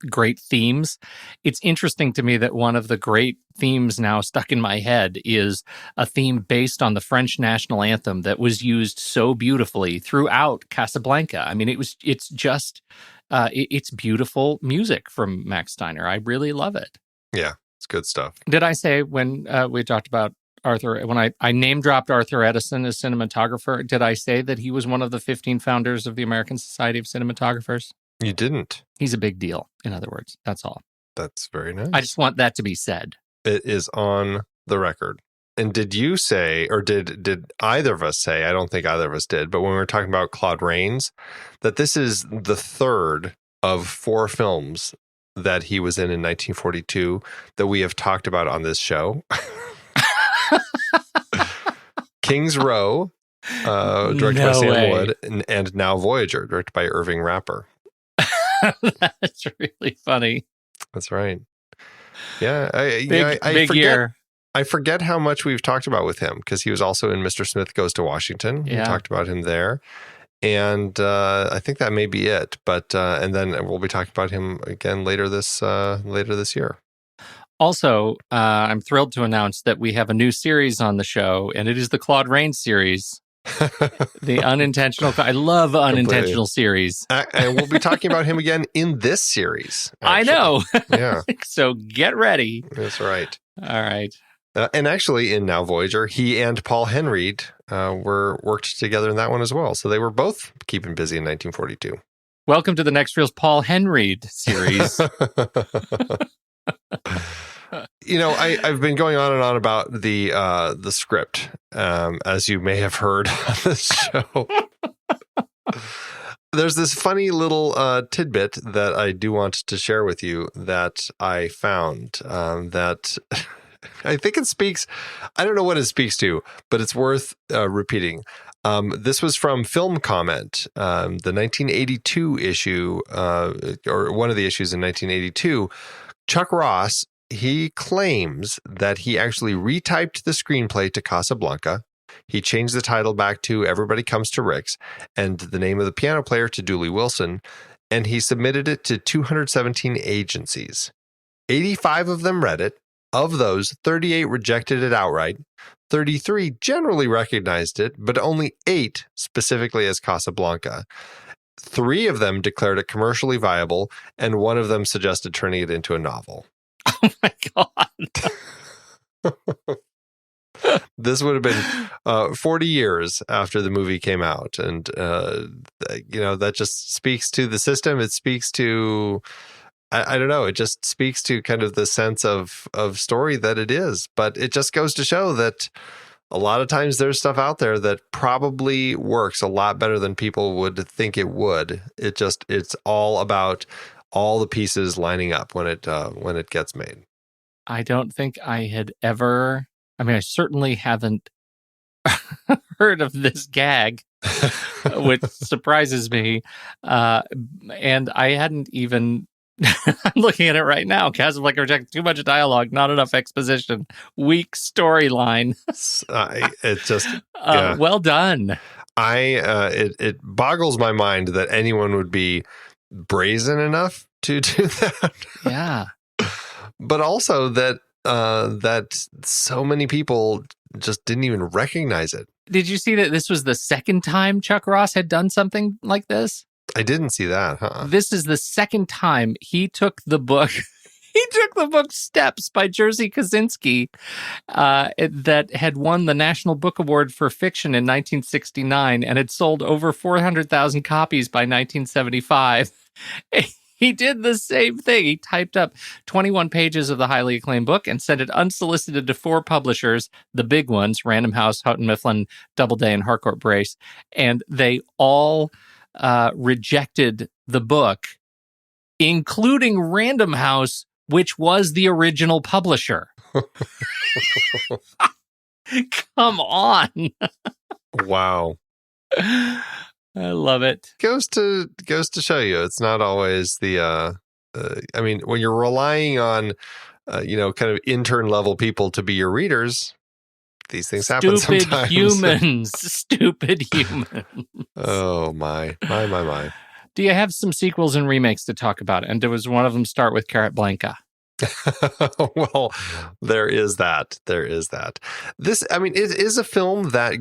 Speaker 1: great themes, it's interesting to me that one of the great themes now stuck in my head is a theme based on the French national anthem that was used so beautifully throughout Casablanca. I mean, it's beautiful music from Max Steiner. I really love it.
Speaker 2: Yeah, it's good stuff.
Speaker 1: Did I say when we talked about Arthur, when I name dropped Arthur Edison as cinematographer, did I say that he was one of the 15 founders of the American Society of Cinematographers?
Speaker 2: You didn't.
Speaker 1: He's a big deal, in other words. That's all.
Speaker 2: That's very nice.
Speaker 1: I just want that to be said.
Speaker 2: It is on the record. And did you say, or did either of us say, I don't think either of us did, but when we were talking about Claude Rains, that this is the third of 4 films that he was in 1942 that we have talked about on this show. King's Row, directed by Sam Wood, and Now Voyager, directed by Irving Rapper.
Speaker 1: That's really funny.
Speaker 2: That's right. Yeah,
Speaker 1: big year.
Speaker 2: I forget how much we've talked about with him because he was also in Mr. Smith Goes to Washington.
Speaker 1: Yeah.
Speaker 2: We talked about him there. And I think that may be it. But and then we'll be talking about him again later this year.
Speaker 1: Also, I'm thrilled to announce that we have a new series on the show, and it is the Claude Rains series. The unintentional. I love unintentional series.
Speaker 2: And we'll be talking about him again in this series. Actually.
Speaker 1: I know.
Speaker 2: Yeah.
Speaker 1: So get ready.
Speaker 2: That's right.
Speaker 1: All right.
Speaker 2: And actually, in Now Voyager, he and Paul Henreid worked together in that one as well. So they were both keeping busy in 1942.
Speaker 1: Welcome to the Next Reel's Paul Henreid series.
Speaker 2: I've been going on and on about the script, as you may have heard on this show. There's this funny little tidbit that I do want to share with you that I found that I think it speaks, I don't know what it speaks to, but it's worth repeating. This was from Film Comment, the 1982 issue, or one of the issues in 1982. Chuck Ross, he claims that he actually retyped the screenplay to Casablanca. He changed the title back to Everybody Comes to Rick's and the name of the piano player to Dooley Wilson, and he submitted it to 217 agencies. 85 of them read it. Of those, 38 rejected it outright. 33 generally recognized it, but only 8 specifically as Casablanca. 3 of them declared it commercially viable, and 1 of them suggested turning it into a novel.
Speaker 1: Oh my God.
Speaker 2: This would have been 40 years after the movie came out. And, that just speaks to the system. It speaks to, I don't know, it just speaks to kind of the sense of story that it is. But it just goes to show that a lot of times there's stuff out there that probably works a lot better than people would think it would. It's all about all the pieces lining up when it gets made.
Speaker 1: I don't think I had ever, I certainly haven't heard of this gag, which surprises me. And I hadn't even, I'm looking at it right now. Casablanca rejected too much dialogue, not enough exposition, weak storyline.
Speaker 2: It just, yeah.
Speaker 1: Well done.
Speaker 2: It boggles my mind that anyone would be brazen enough to do that.
Speaker 1: Yeah.
Speaker 2: But also that so many people just didn't even recognize it.
Speaker 1: Did you see that this was the second time Chuck Ross had done something like this?
Speaker 2: I didn't see that, huh?
Speaker 1: This is the second time he took the book. He took the book Steps by Jerzy Kosinski that had won the National Book Award for Fiction in 1969 and had sold over 400,000 copies by 1975. He did the same thing. He typed up 21 pages of the highly acclaimed book and sent it unsolicited to 4 publishers, the big ones, Random House, Houghton Mifflin, Doubleday, and Harcourt Brace. And they all rejected the book, including Random House, which was the original publisher. Come on.
Speaker 2: Wow.
Speaker 1: I love it.
Speaker 2: Goes to show you, it's not always the. When you're relying on, kind of intern level people to be your readers, these things happen sometimes.
Speaker 1: Stupid humans.
Speaker 2: Oh my.
Speaker 1: Do you have some sequels and remakes to talk about? And does one of them start with Casablanca?
Speaker 2: Well, there is that. This, it is a film that,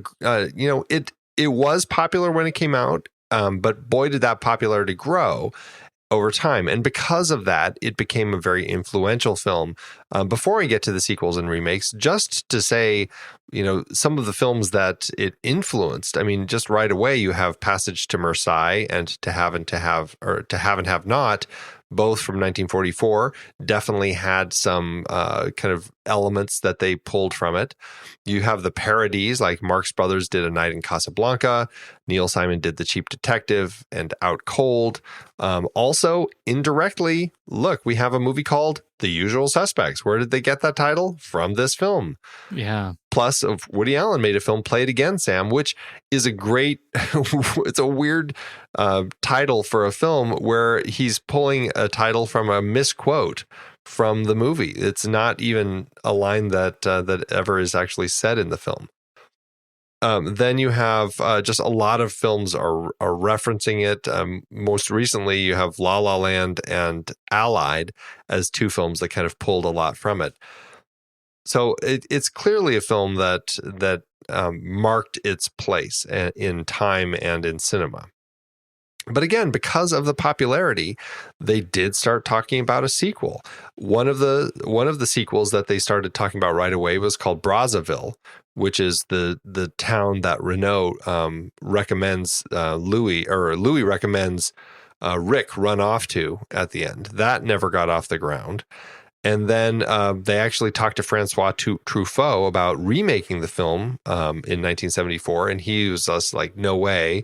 Speaker 2: it was popular when it came out, but boy, did that popularity grow over time. And because of that, it became a very influential film. Before I get to the sequels and remakes, just to say, some of the films that it influenced, just right away, you have Passage to Marseille and To Have and Have Not, both from 1944, definitely had some kind of elements that they pulled from it. You have the parodies, like Marx Brothers did A Night in Casablanca, Neil Simon did The Cheap Detective and Out Cold. Also, indirectly, look, we have a movie called The Usual Suspects. Where did they get that title? From this film.
Speaker 1: Yeah.
Speaker 2: Plus, Woody Allen made a film, Play It Again, Sam, which is a great, it's a weird title for a film where he's pulling a title from a misquote from the movie. It's not even a line that ever is actually said in the film. Then you have just a lot of films are referencing it. Most recently, you have La La Land and Allied as 2 films that kind of pulled a lot from it. So it's clearly a film that marked its place in time and in cinema. But again, because of the popularity, they did start talking about a sequel. One of the sequels that they started talking about right away was called Brazzaville, which is the town that Renault recommends Louis recommends Rick run off to at the end. That never got off the ground. And then they actually talked to Francois Truffaut about remaking the film in 1974, and he was just like, no way.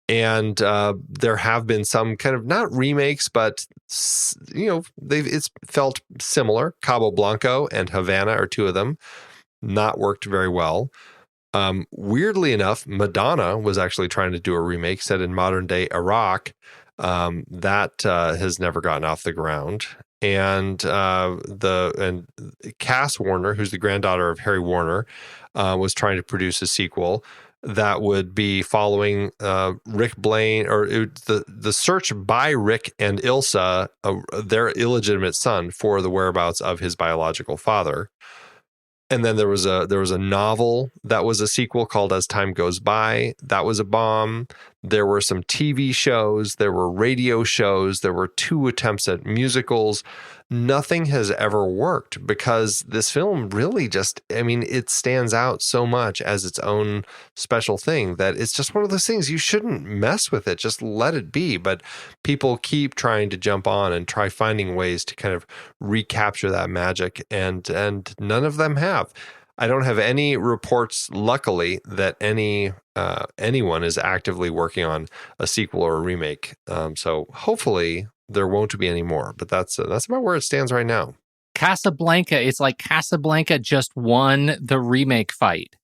Speaker 2: And there have been some kind of not remakes, but it's felt similar. Cabo Blanco and Havana are two of them. Not worked very well. Weirdly enough, Madonna was actually trying to do a remake set in modern day Iraq. That has never gotten off the ground. And Cass Warner, who's the granddaughter of Harry Warner, was trying to produce a sequel that would be following Rick Blaine, or the search by Rick and Ilsa, their illegitimate son, for the whereabouts of his biological father. And then there was a novel that was a sequel called As Time Goes By. That was a bomb. There were some TV shows. There were radio shows. There were 2 attempts at musicals. Nothing has ever worked because this film really it stands out so much as its own special thing that it's just one of those things. You shouldn't mess with it. Just let it be. But people keep trying to jump on and try finding ways to kind of recapture that magic. And none of them have. I don't have any reports, luckily, that anyone is actively working on a sequel or a remake. So hopefully there won't be any more. But that's about where it stands right now.
Speaker 1: Casablanca, it's like Casablanca just won the remake fight.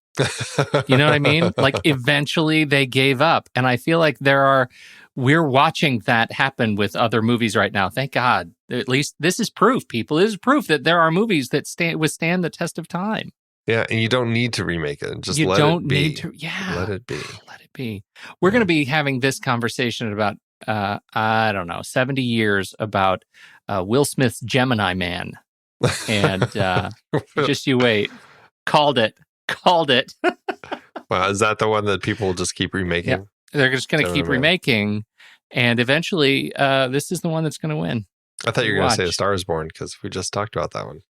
Speaker 1: You know what I mean? Like eventually they gave up. And I feel like we're watching that happen with other movies right now. Thank God. At least this is proof, people. This is proof that there are movies that withstand the test of time.
Speaker 2: Yeah, and you don't need to remake it. Just let it be. Let it be.
Speaker 1: Let it be. We're going to be having this conversation in about, 70 years about Will Smith's Gemini Man. And just you wait. Called it.
Speaker 2: Wow, is that the one that people just keep remaking?
Speaker 1: Yeah. They're just going to keep remaking. And eventually, this is the one that's going to win.
Speaker 2: I thought you were going to say A Star is Born because we just talked about that one.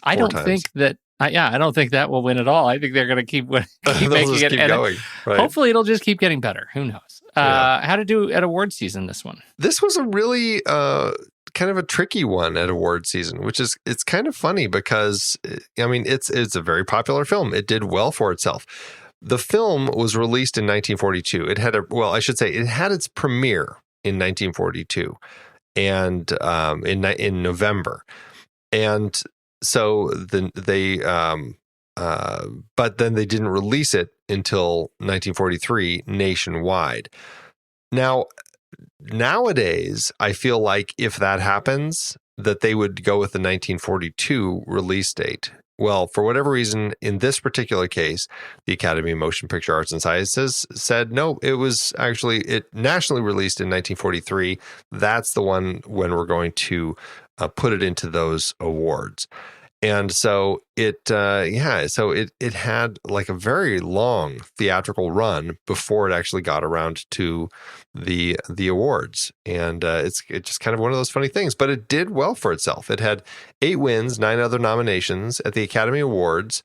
Speaker 1: I don't think that will win at all. I think they're going to keep making it.
Speaker 2: Keep going. Right.
Speaker 1: Hopefully, it'll just keep getting better. Who knows? How to do at award season this one?
Speaker 2: This was a really kind of a tricky one at award season, it's kind of funny because it's a very popular film. It did well for itself. The film was released in 1942. It had its premiere in 1942, and in November, and so but then they didn't release it until 1943 nationwide. Now, nowadays, I feel like if that happens, that they would go with the 1942 release date. Well, for whatever reason, in this particular case, the Academy of Motion Picture Arts and Sciences said, no, it was actually nationally released in 1943. That's the one when we're going to put it into those awards. And so it had like a very long theatrical run before it actually got around to the awards. And it's just kind of one of those funny things, but it did well for itself. It had 8 wins, 9 other nominations at the Academy Awards.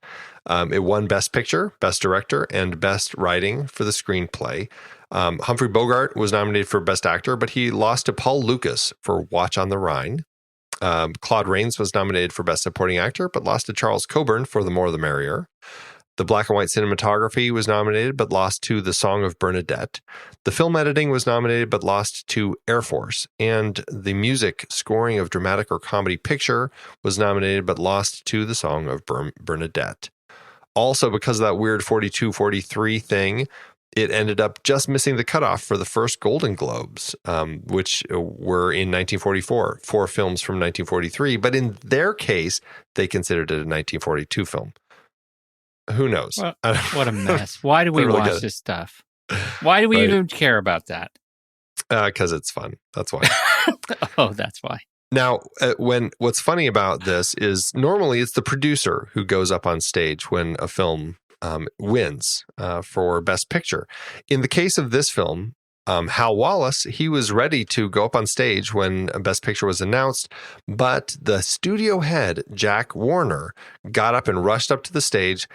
Speaker 2: It won Best Picture, Best Director, and Best Writing for the screenplay. Humphrey Bogart was nominated for Best Actor, but he lost to Paul Lucas for Watch on the Rhine. Claude Rains was nominated for Best Supporting Actor, but lost to Charles Coburn for The More the Merrier. The black and white cinematography was nominated, but lost to The Song of Bernadette. The film editing was nominated, but lost to Air Force. And the music scoring of dramatic or comedy picture was nominated, but lost to The Song of Bernadette. Also, because of that weird 42-43 thing, it ended up just missing the cutoff for the first Golden Globes, which were in 1944, 4 films from 1943. But in their case, they considered it a 1942 film. Who knows?
Speaker 1: Well, what a mess. Why do we watch this stuff? Why do we even care about that?
Speaker 2: Because it's fun. That's why.
Speaker 1: Oh, that's why.
Speaker 2: Now, what's funny about this is normally it's the producer who goes up on stage when a film wins for Best Picture. In the case of this film, Hal Wallace, he was ready to go up on stage when Best Picture was announced, but the studio head, Jack Warner, got up and rushed up to the stage,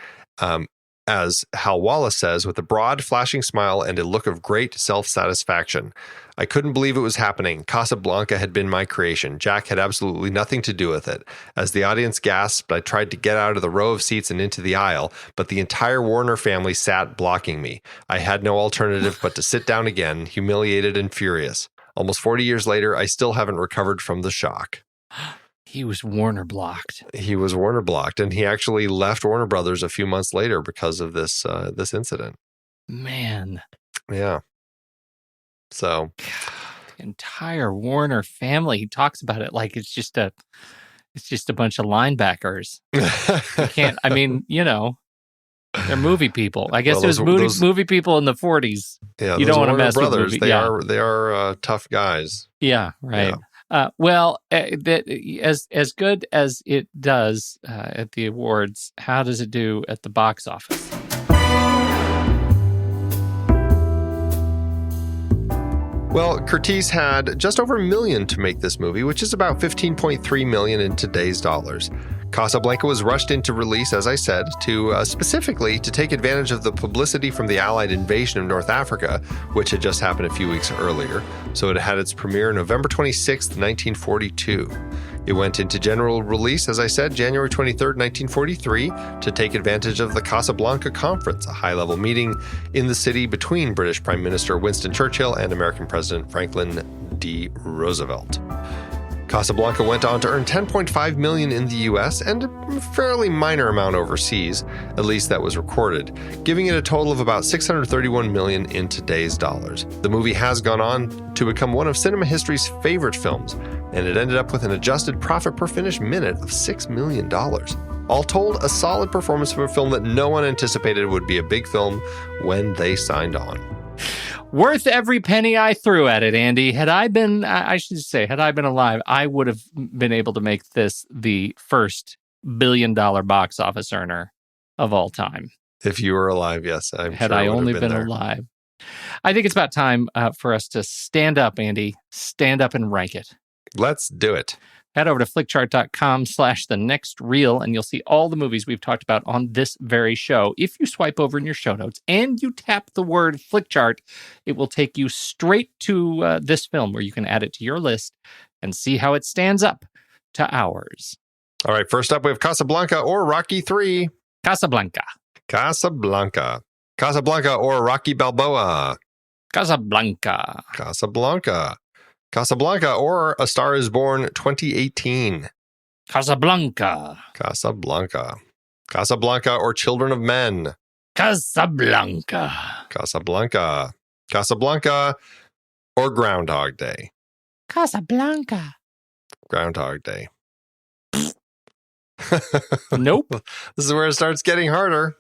Speaker 2: As Hal Wallace says, with a broad, flashing smile and a look of great self-satisfaction. I couldn't believe it was happening. Casablanca had been my creation. Jack had absolutely nothing to do with it. As the audience gasped, I tried to get out of the row of seats and into the aisle, but the entire Warner family sat blocking me. I had no alternative but to sit down again, humiliated and furious. Almost 40 years later, I still haven't recovered from the shock.
Speaker 1: He was Warner blocked.
Speaker 2: He was Warner blocked, and he actually left Warner Brothers a few months later because of this incident.
Speaker 1: Man.
Speaker 2: Yeah. So,
Speaker 1: the entire Warner family. He talks about it like it's just a bunch of linebackers. You can't. I mean, they're movie people. I guess
Speaker 2: well,
Speaker 1: those movie people in the 40s.
Speaker 2: Yeah,
Speaker 1: you don't want to mess
Speaker 2: brothers,
Speaker 1: with movie.
Speaker 2: They are tough guys.
Speaker 1: Yeah, right.
Speaker 2: Yeah.
Speaker 1: As good as it does at the awards, how does it do at the box office?
Speaker 2: Well, Curtiz had just over $1 million to make this movie, which is about $15.3 million in today's dollars. Casablanca was rushed into release, as I said, specifically to take advantage of the publicity from the Allied invasion of North Africa, which had just happened a few weeks earlier. So it had its premiere November 26th, 1942. It went into general release, as I said, January 23rd, 1943, to take advantage of the Casablanca Conference, a high-level meeting in the city between British Prime Minister Winston Churchill and American President Franklin D. Roosevelt. Casablanca went on to earn $10.5 million in the U.S. and a fairly minor amount overseas, at least that was recorded, giving it a total of about $631 million in today's dollars. The movie has gone on to become one of cinema history's favorite films, and it ended up with an adjusted profit per finished minute of $6 million. All told, a solid performance for a film that no one anticipated would be a big film when they signed on.
Speaker 1: Worth every penny I threw at it, Andy. Had I been alive, I would have been able to make this the first $1 billion box office earner of all time.
Speaker 2: If you were alive, yes.
Speaker 1: Had I only been alive. I think it's about time for us to stand up, Andy. Stand up and rank it.
Speaker 2: Let's do it.
Speaker 1: Head over to flickchart.com/thenextreel and you'll see all the movies we've talked about on this very show. If you swipe over in your show notes and you tap the word Flickchart, it will take you straight to this film where you can add it to your list and see how it stands up to ours.
Speaker 2: All right, first up we have Casablanca or Rocky 3.
Speaker 1: Casablanca.
Speaker 2: Casablanca. Casablanca or Rocky Balboa.
Speaker 1: Casablanca.
Speaker 2: Casablanca. Casablanca or A Star is Born 2018.
Speaker 1: Casablanca.
Speaker 2: Casablanca. Casablanca or Children of Men.
Speaker 1: Casablanca.
Speaker 2: Casablanca. Casablanca or Groundhog Day.
Speaker 1: Casablanca.
Speaker 2: Groundhog Day.
Speaker 1: Nope.
Speaker 2: This is where it starts getting harder.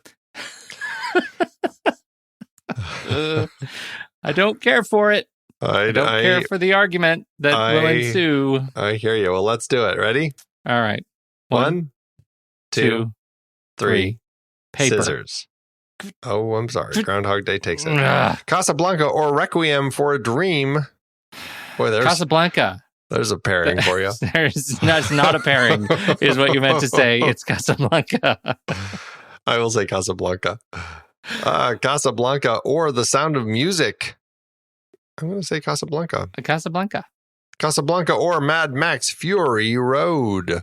Speaker 1: I don't care for it. I don't care for the argument that will ensue.
Speaker 2: I hear you. Well, let's do it. Ready?
Speaker 1: All right.
Speaker 2: 1, 2, 3.
Speaker 1: Paper.
Speaker 2: Scissors. Oh, I'm sorry. Groundhog Day takes it. Casablanca or Requiem for a Dream. Boy,
Speaker 1: Casablanca.
Speaker 2: There's a pairing for you.
Speaker 1: That's not a pairing, is what you meant to say. It's Casablanca.
Speaker 2: I will say Casablanca. Casablanca or The Sound of Music. I'm going to say Casablanca.
Speaker 1: Casablanca.
Speaker 2: Casablanca or Mad Max Fury Road.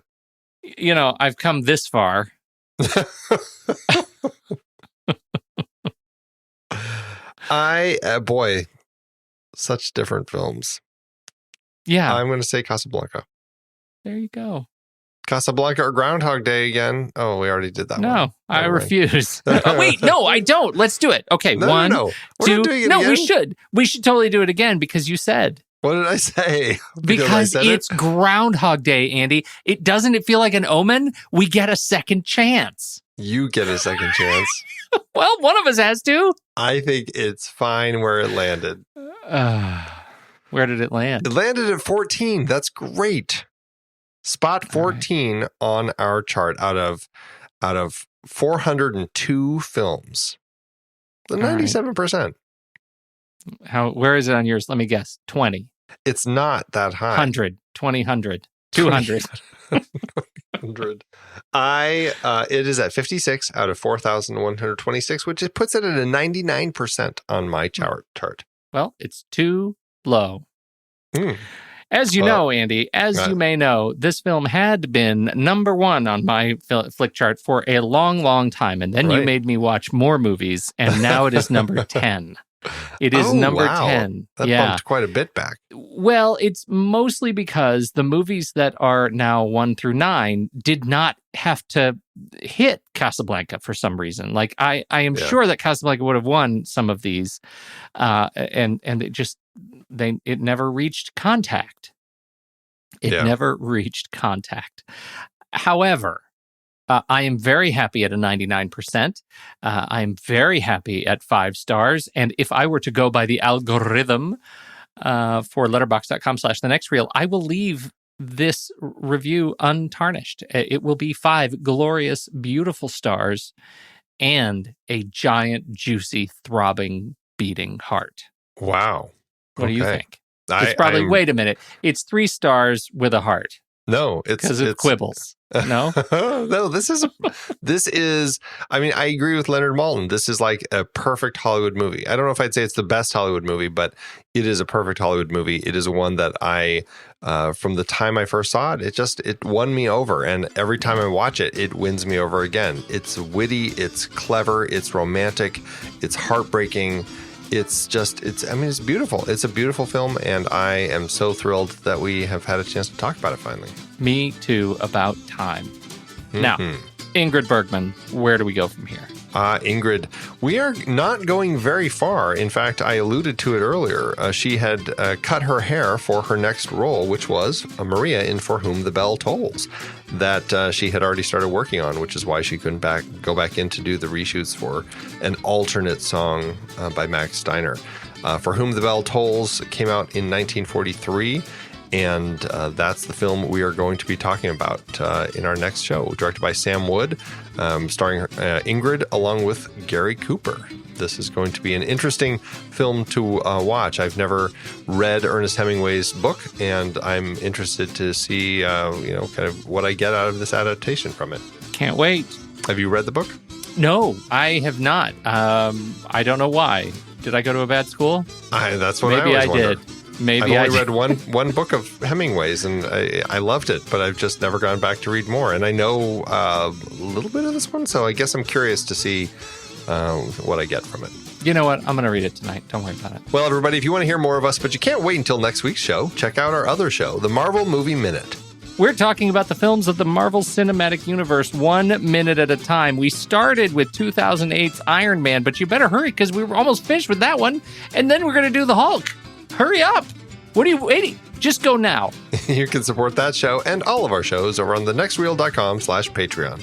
Speaker 1: I've come this far.
Speaker 2: Boy, such different films.
Speaker 1: Yeah.
Speaker 2: I'm going to say Casablanca.
Speaker 1: There you go.
Speaker 2: Casablanca or Groundhog Day again? Oh, we already did that one.
Speaker 1: No, I refuse. Wait, no, I don't. Let's do it. Okay,
Speaker 2: no,
Speaker 1: 1,
Speaker 2: no.
Speaker 1: 2.
Speaker 2: No,
Speaker 1: we should. We should totally do it again because you said.
Speaker 2: What did I say?
Speaker 1: Because it's Groundhog Day, Andy. Doesn't it feel like an omen? We get a second chance.
Speaker 2: You get a second chance.
Speaker 1: Well, one of us has to.
Speaker 2: I think it's fine where it landed.
Speaker 1: Where did it land?
Speaker 2: It landed at 14. That's great. Spot 14 on our chart out of 402 films. The 97%.
Speaker 1: Where is it on yours? Let me guess. 20.
Speaker 2: It's not that high.
Speaker 1: 100, 20, 100, 200.
Speaker 2: 100. It is at 56 out of 4,126, which it puts it at a 99% on my chart.
Speaker 1: Well, it's too low.
Speaker 2: Mm.
Speaker 1: As you know, Andy, you may know, this film had been number one on my flick chart for a long, long time. And then you made me watch more movies, and now it is number 10. It is number 10.
Speaker 2: That bumped quite a bit back.
Speaker 1: Well, it's mostly because the movies that are now 1 through 9 did not have to hit Casablanca for some reason. Like, I am sure that Casablanca would have won some of these, and it never reached contact. It never reached contact. However, I am very happy at a 99%. I am very happy at 5 stars. And if I were to go by the algorithm for letterboxd.com/thenextreel, I will leave this review untarnished. It will be 5 glorious, beautiful stars and a giant, juicy, throbbing, beating heart.
Speaker 2: Wow.
Speaker 1: What do you think? It's probably, wait a minute, it's 3 stars with a heart.
Speaker 2: No, it's
Speaker 1: because of quibbles. No,
Speaker 2: no. This is. I mean, I agree with Leonard Maltin. This is like a perfect Hollywood movie. I don't know if I'd say it's the best Hollywood movie, but it is a perfect Hollywood movie. It is one that from the time I first saw it, it won me over, and every time I watch it, it wins me over again. It's witty, it's clever, it's romantic, it's heartbreaking. It's beautiful. It's a beautiful film, and I am so thrilled that we have had a chance to talk about it finally.
Speaker 1: Me too, about time. Now, Ingrid Bergman, where do we go from here?
Speaker 2: Ingrid, we are not going very far. In fact, I alluded to it earlier. She had cut her hair for her next role, which was Maria in For Whom the Bell Tolls, that she had already started working on, which is why she couldn't go back in to do the reshoots for an alternate song by Max Steiner. For Whom the Bell Tolls came out in 1943. And that's the film we are going to be talking about in our next show, directed by Sam Wood, starring Ingrid along with Gary Cooper. This is going to be an interesting film to watch. I've never read Ernest Hemingway's book, and I'm interested to see, kind of what I get out of this adaptation from it.
Speaker 1: Can't wait.
Speaker 2: Have you read the book?
Speaker 1: No, I have not. I don't know why. Did I go to a bad school?
Speaker 2: That's what
Speaker 1: Maybe
Speaker 2: I always wonder.
Speaker 1: Did. Maybe
Speaker 2: I've only read one book of Hemingway's, and I loved it, but I've just never gone back to read more. And I know a little bit of this one, so I guess I'm curious to see what I get from it.
Speaker 1: You know what? I'm going to read it tonight. Don't worry about it.
Speaker 2: Well, everybody, if you want to hear more of us, but you can't wait until next week's show, check out our other show, The Marvel Movie Minute.
Speaker 1: We're talking about the films of the Marvel Cinematic Universe 1 minute at a time. We started with 2008's Iron Man, but you better hurry because we were almost finished with that one. And then we're going to do the Hulk. Hurry up. What are you waiting? Just go now.
Speaker 2: You can support that show and all of our shows over on thenextreel.com/Patreon,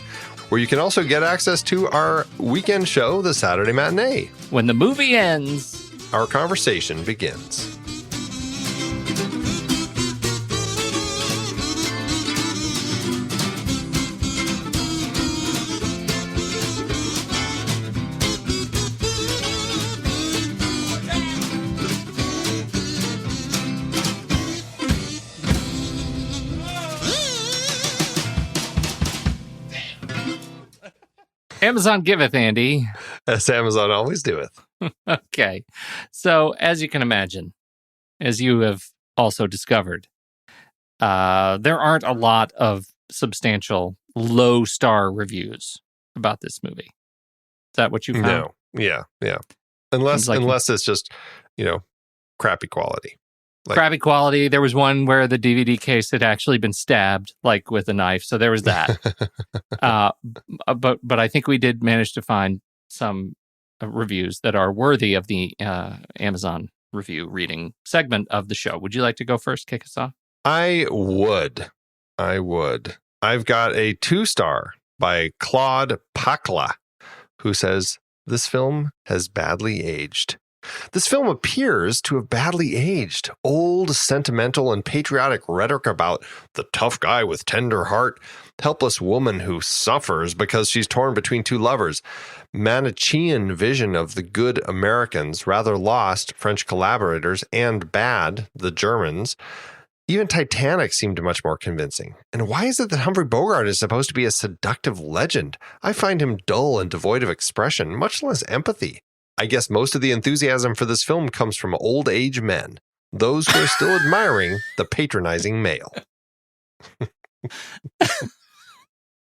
Speaker 2: where you can also get access to our weekend show, The Saturday Matinee.
Speaker 1: When the movie ends,
Speaker 2: our conversation begins.
Speaker 1: Amazon giveth, Andy.
Speaker 2: As Amazon always doeth.
Speaker 1: Okay. So, as you can imagine, as you have also discovered, there aren't a lot of substantial low-star reviews about this movie. Is that what you found?
Speaker 2: No. Yeah. Unless it's just, crappy quality.
Speaker 1: Crappy quality. There was one where the DVD case had actually been stabbed, like with a knife. So there was that. But I think we did manage to find some reviews that are worthy of the Amazon review reading segment of the show. Would you like to go first? Kick us off?
Speaker 2: I would. I've got a 2-star by Claude Pacla, who says, "This film has badly aged. This film appears to have badly aged. Old, sentimental, and patriotic rhetoric about the tough guy with tender heart, helpless woman who suffers because she's torn between 2 lovers, Manichean vision of the good Americans, rather lost French collaborators, and bad, the Germans. Even Titanic seemed much more convincing. And why is it that Humphrey Bogart is supposed to be a seductive legend? I find him dull and devoid of expression, much less empathy. I guess most of the enthusiasm for this film comes from old age men, those who are still admiring the patronizing male.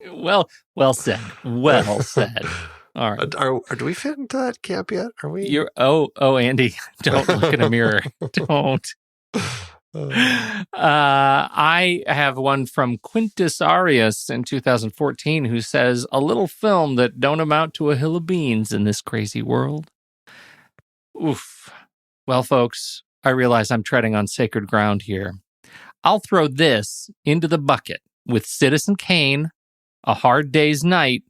Speaker 1: Well said. Well said. All right.
Speaker 2: Do we fit into that camp yet? Are we?
Speaker 1: Andy, don't look in a mirror. Don't. I have one from Quintus Arias in 2014 who says, a little film that don't amount to a hill of beans in this crazy world. Oof. Well, folks, I realize I'm treading on sacred ground here. I'll throw this into the bucket with Citizen Kane, A Hard Day's Night,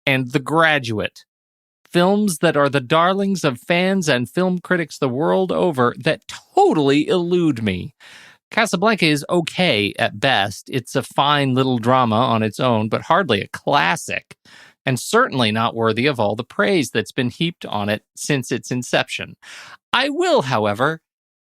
Speaker 1: and The Graduate. Films that are the darlings of fans and film critics the world over that totally elude me. Casablanca is okay at best. It's a fine little drama on its own, but hardly a classic, and certainly not worthy of all the praise that's been heaped on it since its inception. I will, however,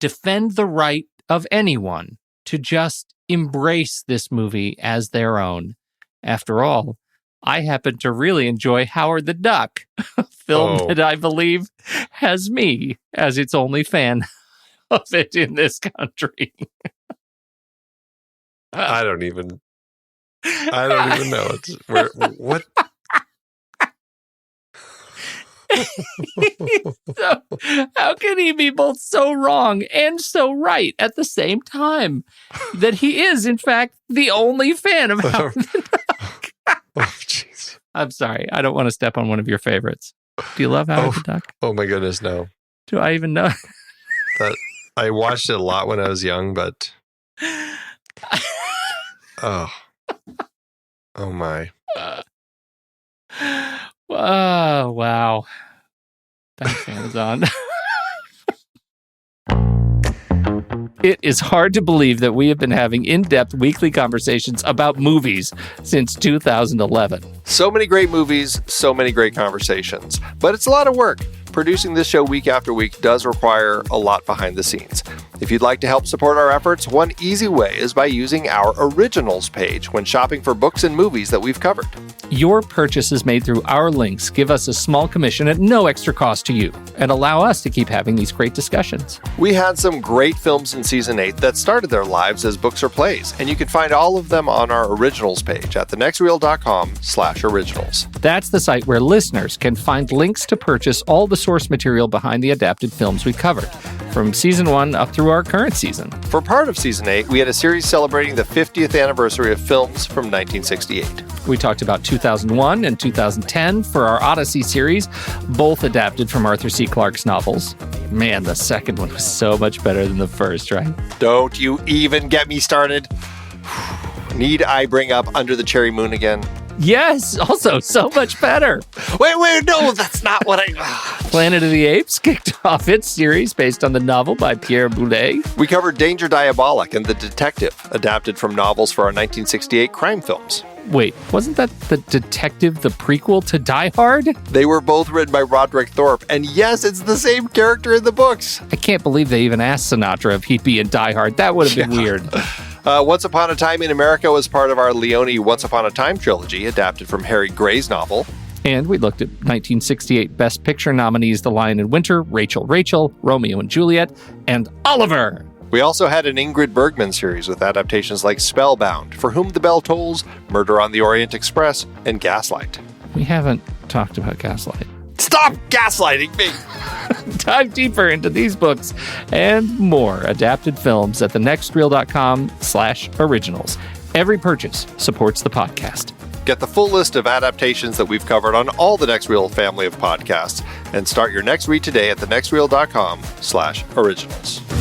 Speaker 1: defend the right of anyone to just embrace this movie as their own. After all, I happen to really enjoy Howard the Duck, a film that I believe has me as its only fan of it in this country.
Speaker 2: I don't even know. What?
Speaker 1: So, how can he be both so wrong and so right at the same time? That he is, in fact, the only fan of Howard the Duck.
Speaker 2: Oh, jeez.
Speaker 1: I'm sorry. I don't want to step on one of your favorites. Do you love Howard the Duck?
Speaker 2: Oh, my goodness, no.
Speaker 1: Do I even know?
Speaker 2: I watched it a lot when I was young, but... Oh my.
Speaker 1: Oh, wow. Thanks, Amazon. It is hard to believe that we have been having in-depth weekly conversations about movies since 2011.
Speaker 2: So many great movies, so many great conversations. But it's a lot of work. Producing this show week after week does require a lot behind the scenes. If you'd like to help support our efforts, one easy way is by using our Originals page when shopping for books and movies that we've covered.
Speaker 1: Your purchases made through our links give us a small commission at no extra cost to you and allow us to keep having these great discussions.
Speaker 2: We had some great films in Season 8 that started their lives as books or plays, and you can find all of them on our Originals page at thenextreel.com/originals.
Speaker 1: That's the site where listeners can find links to purchase all the source material behind the adapted films we covered, from Season 1 up through our current season.
Speaker 2: For part of Season 8, we had a series celebrating the 50th anniversary of films from 1968.
Speaker 1: We talked about 2001 and 2010 for our Odyssey series, both adapted from Arthur C. Clarke's novels. Man, the second one was so much better than the first, right?
Speaker 2: Don't you even get me started. Need I bring up Under the Cherry Moon again?
Speaker 1: Yes, also so much better.
Speaker 2: Wait, no, that's not what I...
Speaker 1: Planet of the Apes kicked off its series based on the novel by Pierre Boulet.
Speaker 2: We covered Danger Diabolic and The Detective, adapted from novels for our 1968 crime films.
Speaker 1: Wait, wasn't that The Detective the prequel to Die Hard?
Speaker 2: They were both written by Roderick Thorpe, and yes, it's the same character in the books.
Speaker 1: I can't believe they even asked Sinatra if he'd be in Die Hard. That would have been weird.
Speaker 2: Once Upon a Time in America was part of our Leone Once Upon a Time trilogy, adapted from Harry Gray's novel.
Speaker 1: And we looked at 1968 Best Picture nominees The Lion in Winter, Rachel, Romeo and Juliet, and Oliver!
Speaker 2: We also had an Ingrid Bergman series with adaptations like Spellbound, For Whom the Bell Tolls, Murder on the Orient Express, and Gaslight.
Speaker 1: We haven't talked about Gaslight.
Speaker 2: Stop gaslighting me!
Speaker 1: Dive deeper into these books and more adapted films at thenextreel.com/originals. Every purchase supports the podcast.
Speaker 2: Get the full list of adaptations that we've covered on all the Next Reel family of podcasts and start your next read today at thenextreel.com/originals.